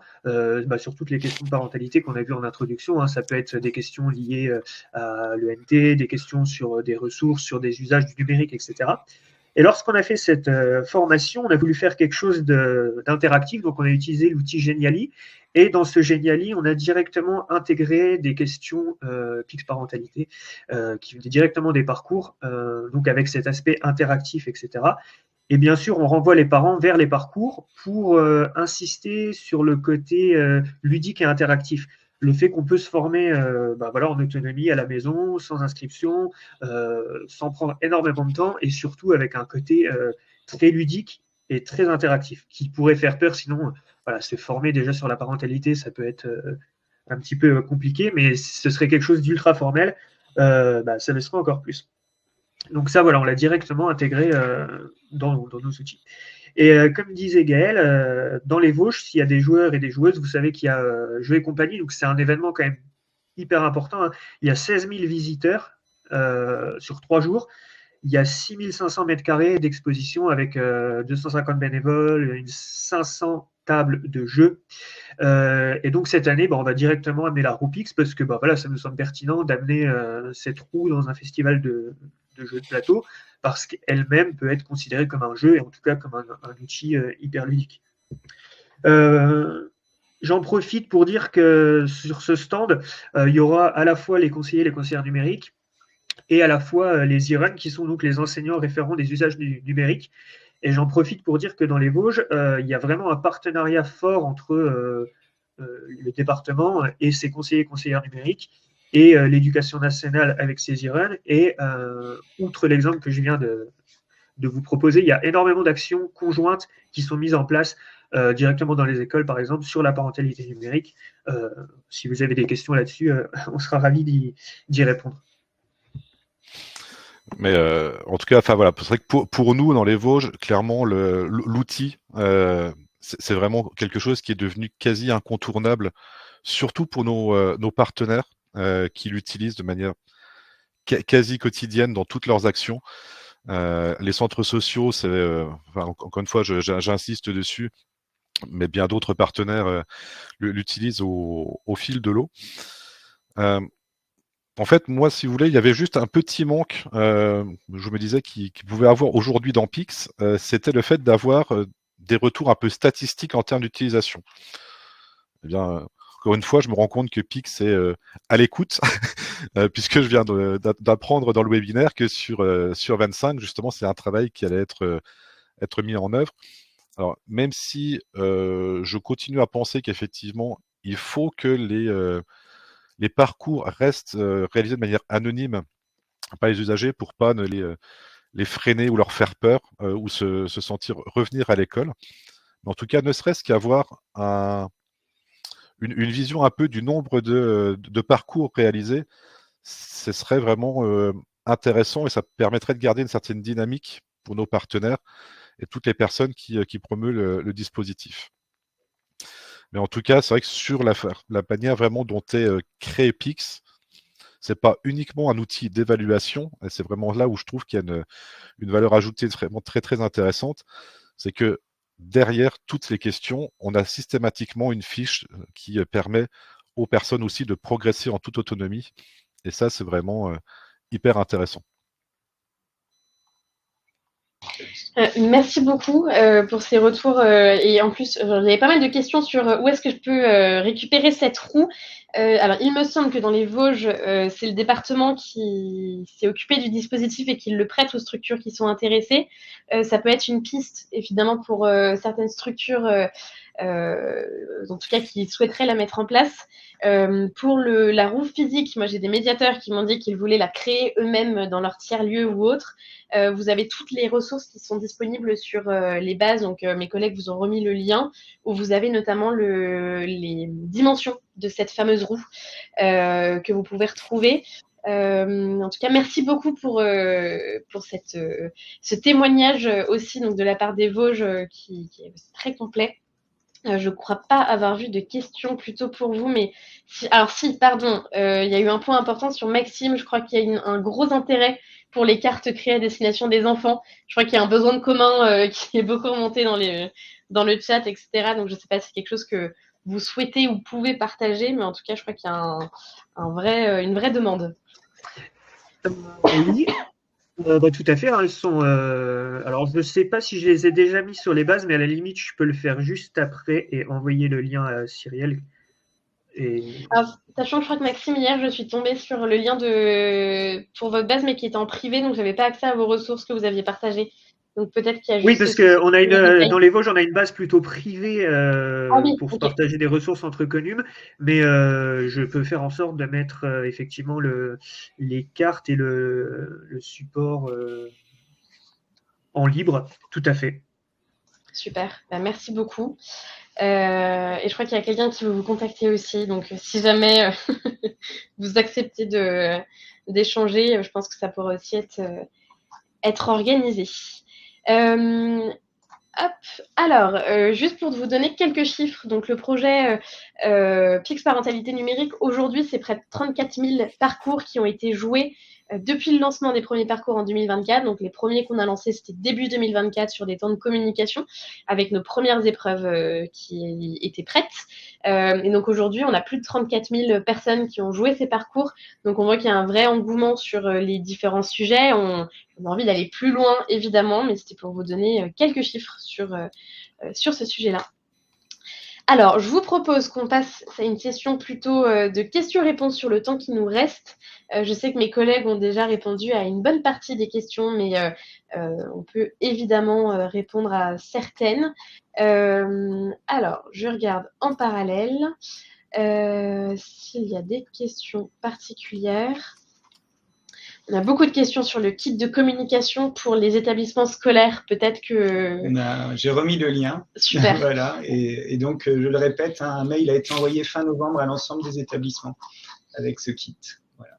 sur toutes les questions de parentalité qu'on a vues en introduction. Ça peut être des questions liées à l'ENT, des questions sur des ressources, sur des usages du numérique, etc. Et lorsqu'on a fait cette formation, on a voulu faire quelque chose d'interactif, donc on a utilisé l'outil Geniali. Et dans ce Geniali, on a directement intégré des questions PIX parentalité qui venaient directement des parcours, donc avec cet aspect interactif, etc. Et bien sûr, on renvoie les parents vers les parcours pour insister sur le côté ludique et interactif. Le fait qu'on peut se former en autonomie à la maison, sans inscription, sans prendre énormément de temps et surtout avec un côté très ludique et très interactif qui pourrait faire peur. Sinon, se former déjà sur la parentalité, ça peut être un petit peu compliqué, mais ce serait quelque chose d'ultra formel, ça le serait encore plus. Donc ça, on l'a directement intégré dans nos outils. Et comme disait Gaël, dans les Vosges, s'il y a des joueurs et des joueuses, vous savez qu'il y a Jeux et compagnie, donc c'est un événement quand même hyper important. Il y a 16 000 visiteurs sur 3 jours. Il y a 6 500 mètres carrés d'exposition avec 250 bénévoles, 500 tables de jeux. Et donc cette année, on va directement amener la roue PIX parce que ça nous semble pertinent d'amener cette roue dans un festival de jeux de plateau parce qu'elle-même peut être considérée comme un jeu et en tout cas comme un outil hyper ludique. J'en profite pour dire que sur ce stand, il y aura à la fois les conseillers et les conseillères numériques et à la fois les IRUN qui sont donc les enseignants référents des usages numériques. Et j'en profite pour dire que dans les Vosges, il y a vraiment un partenariat fort entre le département et ses conseillers et conseillères numériques et l'éducation nationale avec ses IRUN. Et outre l'exemple que je viens de vous proposer, il y a énormément d'actions conjointes qui sont mises en place directement dans les écoles, par exemple, sur la parentalité numérique. Si vous avez des questions là-dessus, on sera ravis d'y répondre. Mais en tout cas, enfin voilà, c'est vrai que pour nous dans les Vosges, clairement l'outil, c'est vraiment quelque chose qui est devenu quasi incontournable, surtout pour nos partenaires qui l'utilisent de manière quasi quotidienne dans toutes leurs actions. Les centres sociaux, enfin, encore une fois, j'insiste dessus, mais bien d'autres partenaires l'utilisent au fil de l'eau. En fait, moi, si vous voulez, il y avait juste un petit manque, je me disais, qu'il pouvait avoir aujourd'hui dans Pix, c'était le fait d'avoir des retours un peu statistiques en termes d'utilisation. Eh bien, encore une fois, je me rends compte que Pix est à l'écoute, puisque je viens d'apprendre dans le webinaire que sur 25, justement, c'est un travail qui allait être mis en œuvre. Alors, même si je continue à penser qu'effectivement, il faut que les parcours restent réalisés de manière anonyme par les usagers pour pas ne les freiner ou leur faire peur ou se sentir revenir à l'école. Mais en tout cas, ne serait-ce qu'avoir une vision un peu du nombre de parcours réalisés, ce serait vraiment intéressant et ça permettrait de garder une certaine dynamique pour nos partenaires et toutes les personnes qui promeuvent le dispositif. Mais en tout cas, c'est vrai que sur la manière vraiment dont est créé Pix, c'est pas uniquement un outil d'évaluation, et c'est vraiment là où je trouve qu'il y a une valeur ajoutée vraiment très très intéressante, c'est que derrière toutes ces questions, on a systématiquement une fiche qui permet aux personnes aussi de progresser en toute autonomie, et ça c'est vraiment hyper intéressant. Merci beaucoup pour ces retours. Et en plus, j'avais pas mal de questions sur où est-ce que je peux récupérer cette roue. Alors, il me semble que dans les Vosges, c'est le département qui s'est occupé du dispositif et qui le prête aux structures qui sont intéressées. Ça peut être une piste, évidemment, pour certaines structures, en tout cas, qui souhaiteraient la mettre en place. Pour la roue physique, moi, j'ai des médiateurs qui m'ont dit qu'ils voulaient la créer eux-mêmes dans leur tiers-lieu ou autre. Vous avez toutes les ressources qui sont disponibles sur les bases. Donc, mes collègues vous ont remis le lien où vous avez notamment les dimensions de cette fameuse roue que vous pouvez retrouver. En tout cas, merci beaucoup pour ce témoignage aussi donc, de la part des Vosges qui est très complet. Je ne crois pas avoir vu de questions plutôt pour vous, mais pardon, il y a eu un point important sur Maxime. Je crois qu'il y a un gros intérêt pour les cartes créées à destination des enfants. Je crois qu'il y a un besoin de commun qui est beaucoup remonté dans le chat, etc. Donc, je ne sais pas si c'est quelque chose que vous souhaitez ou pouvez partager, mais en tout cas, je crois qu'il y a une vraie demande. Oui. Tout à fait. Elles sont, alors, je ne sais pas si je les ai déjà mis sur les bases, mais à la limite, je peux le faire juste après et envoyer le lien à Cyrielle. Alors, sachant que je crois que Maxime, hier, je suis tombée sur le lien pour votre base, mais qui était en privé, donc je n'avais pas accès à vos ressources que vous aviez partagées. Donc peut-être qu'il y a juste... Oui, parce que dans les Vosges, on a une base plutôt privée pour partager des ressources entre communes, mais je peux faire en sorte de mettre effectivement les cartes et le support en libre, tout à fait. Super, merci beaucoup. Et je crois qu'il y a quelqu'un qui veut vous contacter aussi, donc si jamais vous acceptez d'échanger, je pense que ça pourrait aussi être organisé. Alors, juste pour vous donner quelques chiffres, donc le projet Pix Parentalité Numérique, aujourd'hui, c'est près de 34 000 parcours qui ont été joués depuis le lancement des premiers parcours en 2024. Donc, les premiers qu'on a lancés, c'était début 2024 sur des temps de communication avec nos premières épreuves qui étaient prêtes. Et donc, aujourd'hui, on a plus de 34 000 personnes qui ont joué ces parcours. Donc, on voit qu'il y a un vrai engouement sur les différents sujets. On a envie d'aller plus loin, évidemment, mais c'était pour vous donner quelques chiffres sur ce sujet-là. Alors, je vous propose qu'on passe à une session plutôt de questions-réponses sur le temps qui nous reste. Je sais que mes collègues ont déjà répondu à une bonne partie des questions, mais on peut évidemment répondre à certaines. Alors, je regarde en parallèle s'il y a des questions particulières. On a beaucoup de questions sur le kit de communication pour les établissements scolaires. Peut-être que... J'ai remis le lien. Super. Voilà. Et donc, je le répète, un mail a été envoyé fin novembre à l'ensemble des établissements avec ce kit. Voilà.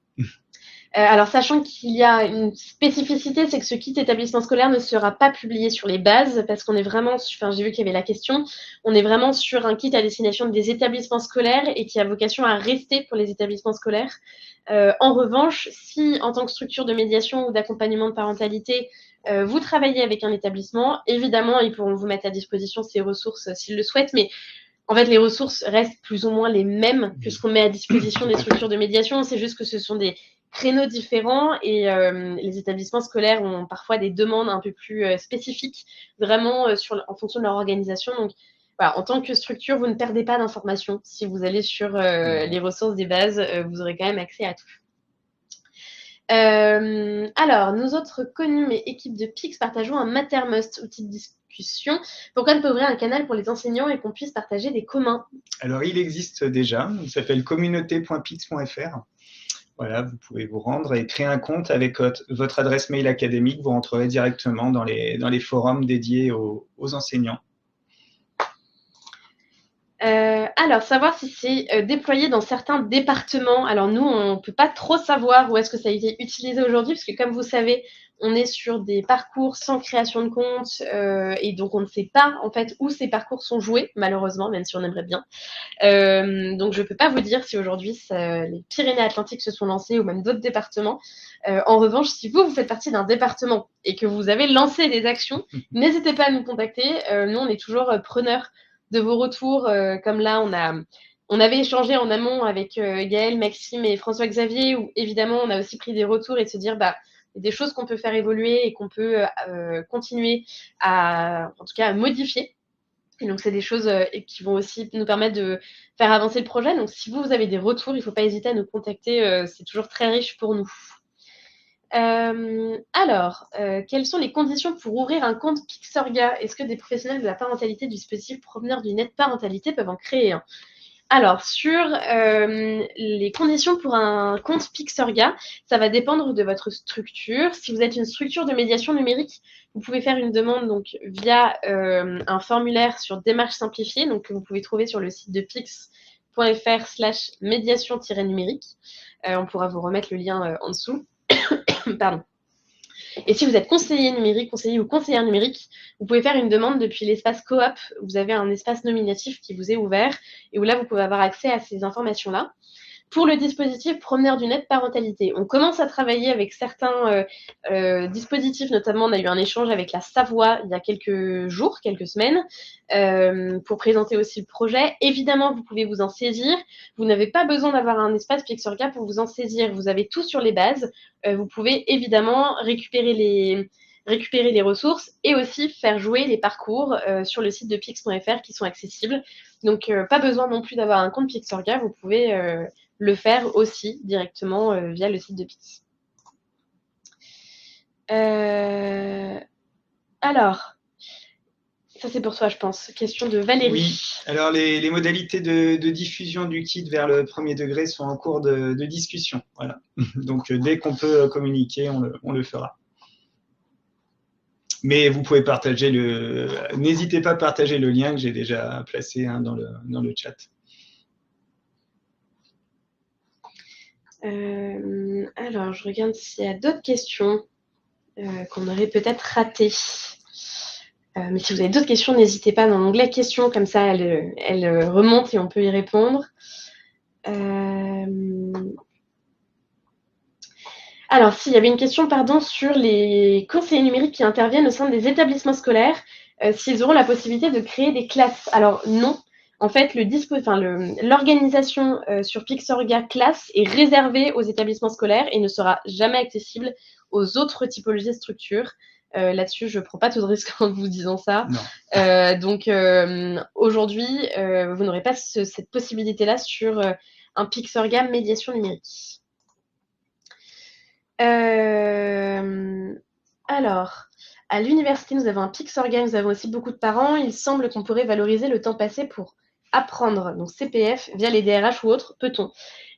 Alors, sachant qu'il y a une spécificité, c'est que ce kit établissement scolaire ne sera pas publié sur les bases, parce qu'on est vraiment, enfin, j'ai vu qu'il y avait la question, on est vraiment sur un kit à destination des établissements scolaires et qui a vocation à rester pour les établissements scolaires. En revanche, si en tant que structure de médiation ou d'accompagnement de parentalité, vous travaillez avec un établissement, évidemment, ils pourront vous mettre à disposition ces ressources s'ils le souhaitent, mais en fait, les ressources restent plus ou moins les mêmes que ce qu'on met à disposition des structures de médiation. C'est juste que ce sont des créneaux différents et les établissements scolaires ont parfois des demandes un peu plus spécifiques, vraiment en fonction de leur organisation. Donc, voilà, en tant que structure, vous ne perdez pas d'informations. Si vous allez sur les ressources des bases, vous aurez quand même accès à tout. Alors, nous autres connus et équipes de PIX partageons un Mattermost, outil de discussion. Pourquoi ne pas ouvrir un canal pour les enseignants et qu'on puisse partager des communs? Alors, il existe déjà. Il s'appelle communauté.pix.fr. Voilà, vous pouvez vous rendre et créer un compte avec votre adresse mail académique. Vous rentrerez directement dans les forums dédiés aux enseignants. Alors, savoir si c'est déployé dans certains départements. Alors, nous, on ne peut pas trop savoir où est-ce que ça a été utilisé aujourd'hui, parce que comme vous savez, on est sur des parcours sans création de compte, et donc on ne sait pas, en fait, où ces parcours sont joués, malheureusement, même si on aimerait bien. Donc, je ne peux pas vous dire si aujourd'hui, les Pyrénées-Atlantiques se sont lancés, ou même d'autres départements. En revanche, si vous faites partie d'un département et que vous avez lancé des actions, n'hésitez pas à nous contacter. Nous, on est toujours preneurs de vos retours, comme là, on avait échangé en amont avec Gaël, Maxime et François-Xavier, où évidemment, on a aussi pris des retours et de se dire, il y a des choses qu'on peut faire évoluer et qu'on peut continuer en tout cas, à modifier. Et donc, c'est des choses qui vont aussi nous permettre de faire avancer le projet. Donc, si vous avez des retours, il ne faut pas hésiter à nous contacter. C'est toujours très riche pour nous. Alors, quelles sont les conditions pour ouvrir un compte Pixorga? Est-ce que des professionnels de la parentalité du dispositif proveneurs d'une aide parentalité peuvent en créer un? Alors, sur les conditions pour un compte Pixorga, ça va dépendre de votre structure. Si vous êtes une structure de médiation numérique, vous pouvez faire une demande donc, via un formulaire sur démarche simplifiée, donc, que vous pouvez trouver sur le site de pix.fr/médiation-numérique. On pourra vous remettre le lien en dessous. Pardon. Et si vous êtes conseiller numérique, conseiller ou conseillère numérique, vous pouvez faire une demande depuis l'espace coop. Vous avez un espace nominatif qui vous est ouvert et où là, vous pouvez avoir accès à ces informations-là. Pour le dispositif promeneur d'une aide parentalité, on commence à travailler avec certains dispositifs, notamment on a eu un échange avec la Savoie il y a quelques jours, quelques semaines, pour présenter aussi le projet. Évidemment, vous pouvez vous en saisir. Vous n'avez pas besoin d'avoir un espace Pixorga pour vous en saisir. Vous avez tout sur les bases. Vous pouvez évidemment récupérer les ressources et aussi faire jouer les parcours sur le site de pix.fr qui sont accessibles. Donc, pas besoin non plus d'avoir un compte Pixorga. Vous pouvez le faire aussi directement via le site de Pix. Alors, ça c'est pour toi, je pense. Question de Valérie. Oui, alors les modalités de diffusion du kit vers le premier degré sont en cours de discussion. Voilà. Donc, dès qu'on peut communiquer, on le fera. Mais vous pouvez partager n'hésitez pas à partager le lien que j'ai déjà placé dans le chat. Alors, je regarde s'il y a d'autres questions qu'on aurait peut-être ratées. Mais si vous avez d'autres questions, n'hésitez pas dans l'onglet questions, comme ça elle remonte et on peut y répondre. Alors, s'il y avait une question, sur les conseillers numériques qui interviennent au sein des établissements scolaires, s'ils auront la possibilité de créer des classes. Alors, non. En fait, l'organisation sur Pixorga classe est réservée aux établissements scolaires et ne sera jamais accessible aux autres typologies de structures. Là-dessus, je ne prends pas tout de risque en vous disant ça. Donc, aujourd'hui, vous n'aurez pas cette possibilité-là sur un Pixorga médiation numérique. Alors, à l'université, nous avons un Pixorga, nous avons aussi beaucoup de parents. Il semble qu'on pourrait valoriser le temps passé pour apprendre, donc CPF, via les DRH ou autres, peut-on?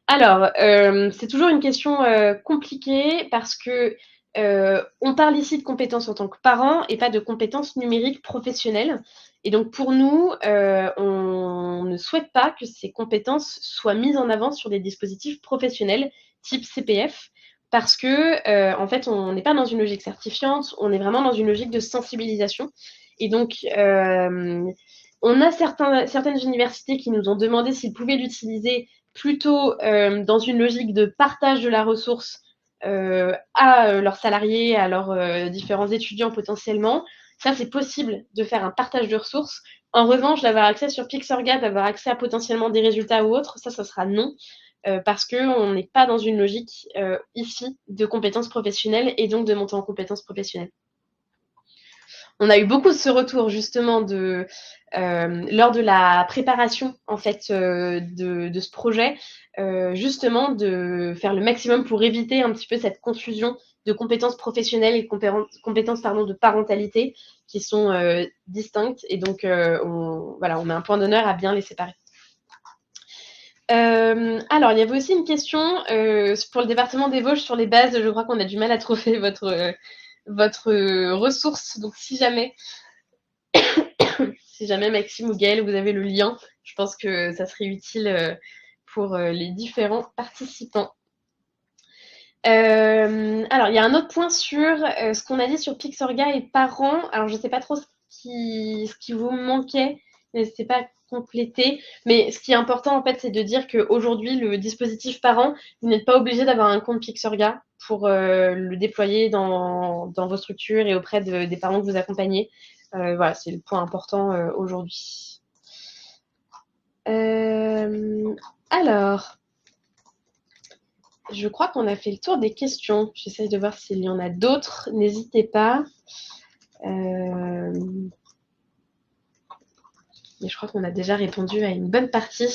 Alors, c'est toujours une question compliquée parce que on parle ici de compétences en tant que parent et pas de compétences numériques professionnelles. Et donc, pour nous, on ne souhaite pas que ces compétences soient mises en avant sur des dispositifs professionnels type CPF parce que, en fait, on n'est pas dans une logique certifiante, on est vraiment dans une logique de sensibilisation. Et donc, on a certaines universités qui nous ont demandé s'ils pouvaient l'utiliser plutôt dans une logique de partage de la ressource à leurs salariés, à leurs différents étudiants potentiellement. Ça, c'est possible de faire un partage de ressources. En revanche, d'avoir accès sur Pixorga, d'avoir accès à potentiellement des résultats ou autres, ça sera non, parce qu'on n'est pas dans une logique ici de compétences professionnelles et donc de monter en compétences professionnelles. On a eu beaucoup de ce retour justement lors de la préparation en fait de ce projet, justement de faire le maximum pour éviter un petit peu cette confusion de compétences professionnelles et de compétences de parentalité qui sont distinctes. Et donc, on met un point d'honneur à bien les séparer. Alors, il y avait aussi une question pour le département des Vosges sur les bases. Je crois qu'on a du mal à trouver votre ressource. Donc, si jamais Maxime ou Gaël, vous avez le lien, je pense que ça serait utile pour les différents participants. Alors, il y a un autre point sur ce qu'on a dit sur Pixorga et parents. Alors, je ne sais pas trop ce qui vous manquait, n'hésitez pas à compléter. Mais ce qui est important, en fait, c'est de dire qu'aujourd'hui, le dispositif parent, vous n'êtes pas obligé d'avoir un compte Pixorga pour le déployer dans vos structures et auprès des parents que vous accompagnez. Voilà, c'est le point important aujourd'hui. Alors, je crois qu'on a fait le tour des questions. J'essaie de voir s'il y en a d'autres. N'hésitez pas. Mais je crois qu'on a déjà répondu à une bonne partie.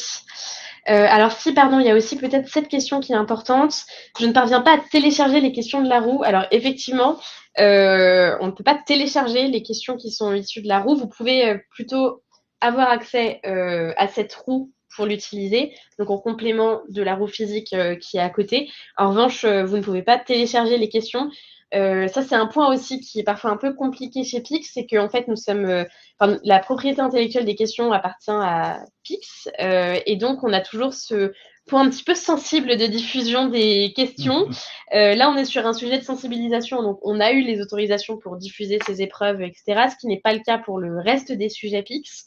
Alors si, pardon, il y a aussi peut-être cette question qui est importante. Je ne parviens pas à télécharger les questions de la roue. Alors effectivement, on ne peut pas télécharger les questions qui sont issues de la roue. Vous pouvez plutôt avoir accès à cette roue pour l'utiliser, donc en complément de la roue physique qui est à côté. En revanche, vous ne pouvez pas télécharger les questions. Ça, c'est un point aussi qui est parfois un peu compliqué chez Pix, c'est qu'en fait, nous sommes, la propriété intellectuelle des questions appartient à Pix, et donc on a toujours ce point un petit peu sensible de diffusion des questions. Là, on est sur un sujet de sensibilisation, donc on a eu les autorisations pour diffuser ces épreuves, etc., ce qui n'est pas le cas pour le reste des sujets Pix.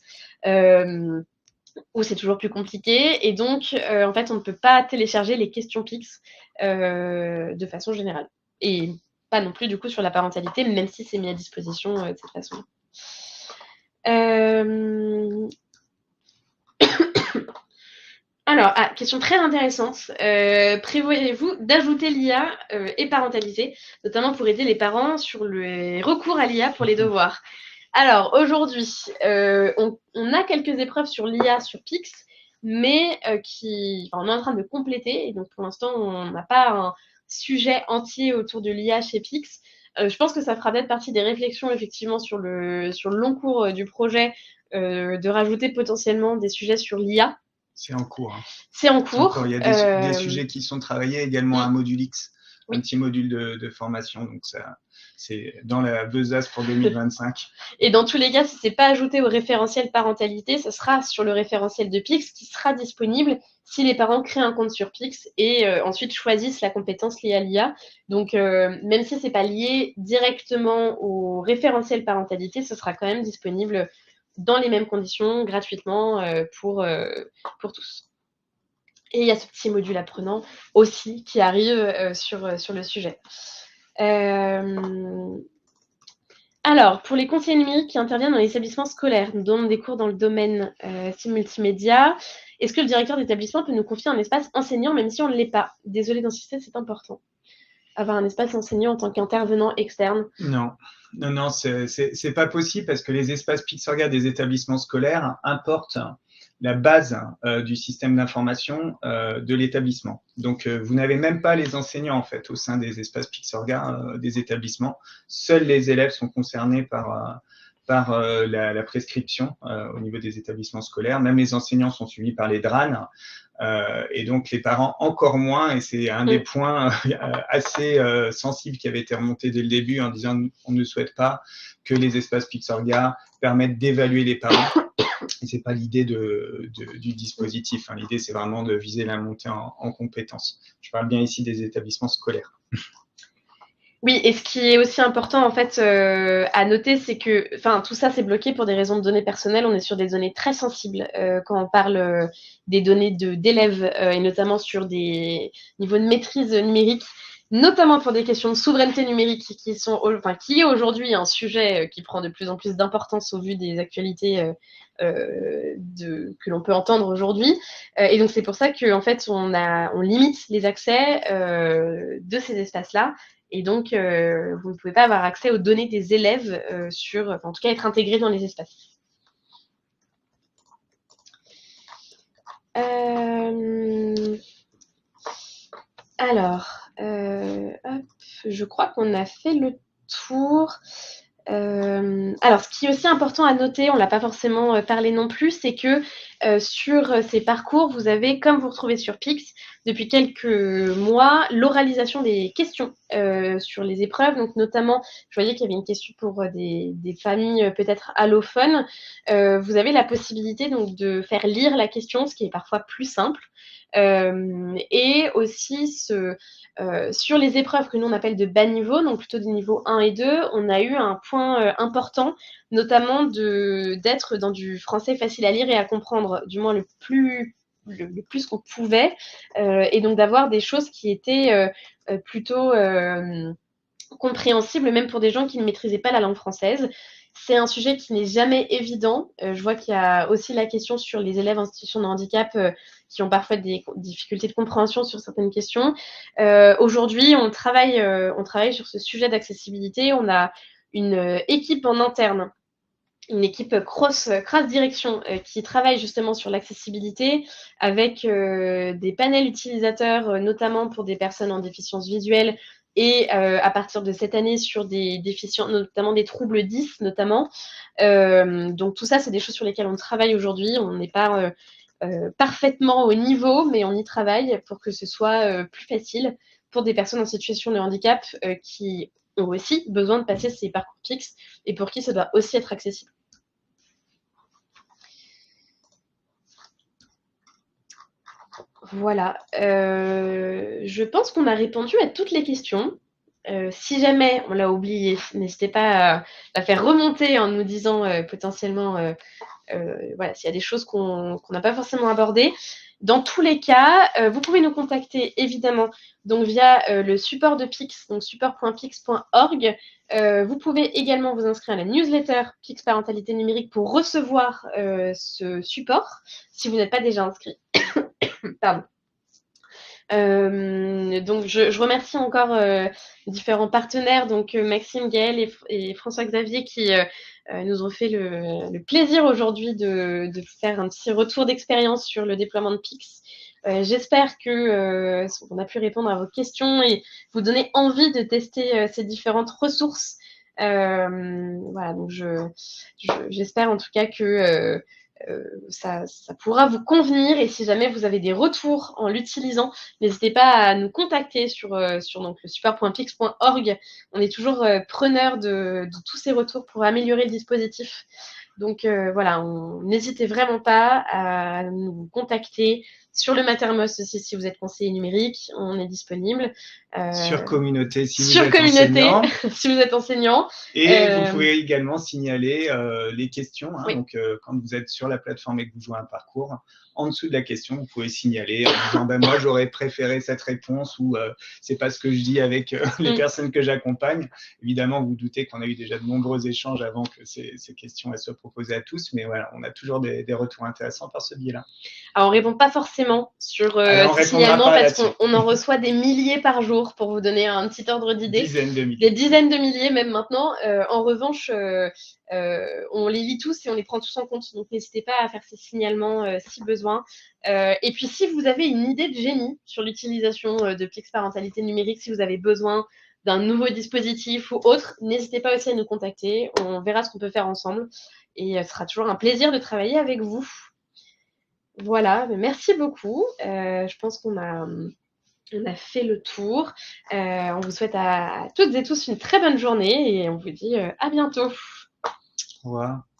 Où c'est toujours plus compliqué, et donc en fait on ne peut pas télécharger les questions Pix de façon générale, et pas non plus du coup sur la parentalité, même si c'est mis à disposition de cette façon. Alors, question très intéressante. Prévoyez-vous d'ajouter l'IA et parentalité, notamment pour aider les parents sur le recours à l'IA pour les devoirs? Alors, aujourd'hui, on a quelques épreuves sur l'IA sur Pix, mais on est en train de compléter. Et donc, pour l'instant, on n'a pas un sujet entier autour de l'IA chez Pix. Je pense que ça fera peut-être partie des réflexions, effectivement, sur le long cours du projet, de rajouter potentiellement des sujets sur l'IA. C'est en cours. C'est en cours. Il y a des sujets qui sont travaillés, également un module X, un petit module de formation. Donc, ça, c'est dans la besace pour 2025. Et dans tous les cas, si ce n'est pas ajouté au référentiel parentalité, ce sera sur le référentiel de Pix qui sera disponible si les parents créent un compte sur Pix et ensuite choisissent la compétence liée à l'IA. Donc, même si ce n'est pas lié directement au référentiel parentalité, ce sera quand même disponible dans les mêmes conditions, gratuitement, pour tous. Et il y a ce petit module apprenant aussi qui arrive sur le sujet. Alors, pour les conseillers numériques qui interviennent dans les établissements scolaires, nous donnons des cours dans le domaine multimédia. Est-ce que le directeur d'établissement peut nous confier un espace enseignant, même si on ne l'est pas? Désolée d'insister, c'est important. Avoir un espace enseignant en tant qu'intervenant externe. Non, c'est pas possible parce que les espaces Pixorga des établissements scolaires importent la base du système d'information de l'établissement. Donc, vous n'avez même pas les enseignants, en fait, au sein des espaces Pixorga des établissements. Seuls les élèves sont concernés par par la prescription au niveau des établissements scolaires. Même les enseignants sont suivis par les DRAN. Et donc les parents encore moins, et c'est un des points assez sensibles qui avait été remonté dès le début en disant on ne souhaite pas que les espaces Pixorga permettent d'évaluer les parents. Et c'est pas l'idée du dispositif. Hein. L'idée c'est vraiment de viser la montée en compétences. Je parle bien ici des établissements scolaires. Oui, et ce qui est aussi important en fait à noter, c'est que, tout ça c'est bloqué pour des raisons de données personnelles. On est sur des données très sensibles quand on parle des données d'élèves et notamment sur des niveaux de maîtrise numérique, notamment pour des questions de souveraineté numérique qui est aujourd'hui un sujet qui prend de plus en plus d'importance au vu des actualités que l'on peut entendre aujourd'hui. Et donc c'est pour ça qu'en fait on limite les accès de ces espaces-là. Et donc, vous ne pouvez pas avoir accès aux données des élèves en tout cas, être intégrés dans les espaces. Je crois qu'on a fait le tour. Ce qui est aussi important à noter, on ne l'a pas forcément parlé non plus, c'est que sur ces parcours, vous avez, comme vous retrouvez sur Pix, depuis quelques mois, l'oralisation des questions sur les épreuves. Donc notamment, je voyais qu'il y avait une question pour des familles peut-être allophones. Vous avez la possibilité donc de faire lire la question, ce qui est parfois plus simple. Et aussi sur les épreuves que nous on appelle de bas niveau, donc plutôt des niveaux 1 et 2, on a eu un point important, notamment d'être dans du français facile à lire et à comprendre, du moins le plus qu'on pouvait, et donc d'avoir des choses qui étaient plutôt compréhensibles, même pour des gens qui ne maîtrisaient pas la langue française. C'est un sujet qui n'est jamais évident. Je vois qu'il y a aussi la question sur les élèves en situation de handicap qui ont parfois des difficultés de compréhension sur certaines questions. Aujourd'hui, on travaille sur ce sujet d'accessibilité. On a une équipe en interne, une équipe cross direction qui travaille justement sur l'accessibilité avec des panels utilisateurs, notamment pour des personnes en déficience visuelle, et à partir de cette année sur des déficiences, notamment des troubles 10 notamment. Donc tout ça, c'est des choses sur lesquelles on travaille aujourd'hui. On n'est pas parfaitement au niveau, mais on y travaille pour que ce soit plus facile pour des personnes en situation de handicap qui ont aussi besoin de passer ces parcours Pix et pour qui ça doit aussi être accessible. Voilà, je pense qu'on a répondu à toutes les questions. Si jamais on l'a oublié, n'hésitez pas à la faire remonter en nous disant potentiellement voilà, s'il y a des choses qu'on n'a pas forcément abordées. Dans tous les cas, vous pouvez nous contacter évidemment donc via le support de Pix, donc support.pix.org. Vous pouvez également vous inscrire à la newsletter Pix Parentalité Numérique pour recevoir ce support si vous n'êtes pas déjà inscrit. Pardon. Donc je remercie encore les différents partenaires, donc Maxime, Gaël et François-Xavier qui nous ont fait le plaisir aujourd'hui de faire un petit retour d'expérience sur le déploiement de Pix. J'espère qu'on a pu répondre à vos questions et vous donner envie de tester ces différentes ressources. Voilà, donc j'espère en tout cas que ça pourra vous convenir, et si jamais vous avez des retours en l'utilisant, n'hésitez pas à nous contacter sur donc, le support.pix.org. On est toujours preneur de tous ces retours pour améliorer le dispositif. Donc voilà, n'hésitez vraiment pas à nous contacter sur le Mattermost aussi si vous êtes conseiller numérique, on est disponible. Sur Communauté si sur vous êtes Communauté, enseignant. si vous êtes enseignant. Et vous pouvez également signaler les questions. Hein, oui. Donc, quand vous êtes sur la plateforme et que vous jouez un parcours, en dessous de la question, vous pouvez signaler en disant ben, moi, j'aurais préféré cette réponse ou c'est pas ce que je dis avec les personnes que j'accompagne. Évidemment, vous vous doutez qu'on a eu déjà de nombreux échanges avant que ces questions elles soient proposées à tous. Mais voilà, on a toujours des retours intéressants par ce biais-là. Alors, on ne répond pas forcément sur ces signalements parce qu'on en reçoit des milliers par jour, pour vous donner un petit ordre d'idée. Des dizaines de milliers même maintenant. En revanche, on les lit tous et on les prend tous en compte. Donc, n'hésitez pas à faire ces signalements si besoin. Et puis, si vous avez une idée de génie sur l'utilisation de Pix Parentalité Numérique, si vous avez besoin d'un nouveau dispositif ou autre, n'hésitez pas aussi à nous contacter. On verra ce qu'on peut faire ensemble. Et ce sera toujours un plaisir de travailler avec vous. Voilà, merci beaucoup. Je pense qu'on a fait le tour. On vous souhaite à toutes et tous une très bonne journée et on vous dit à bientôt. Au revoir.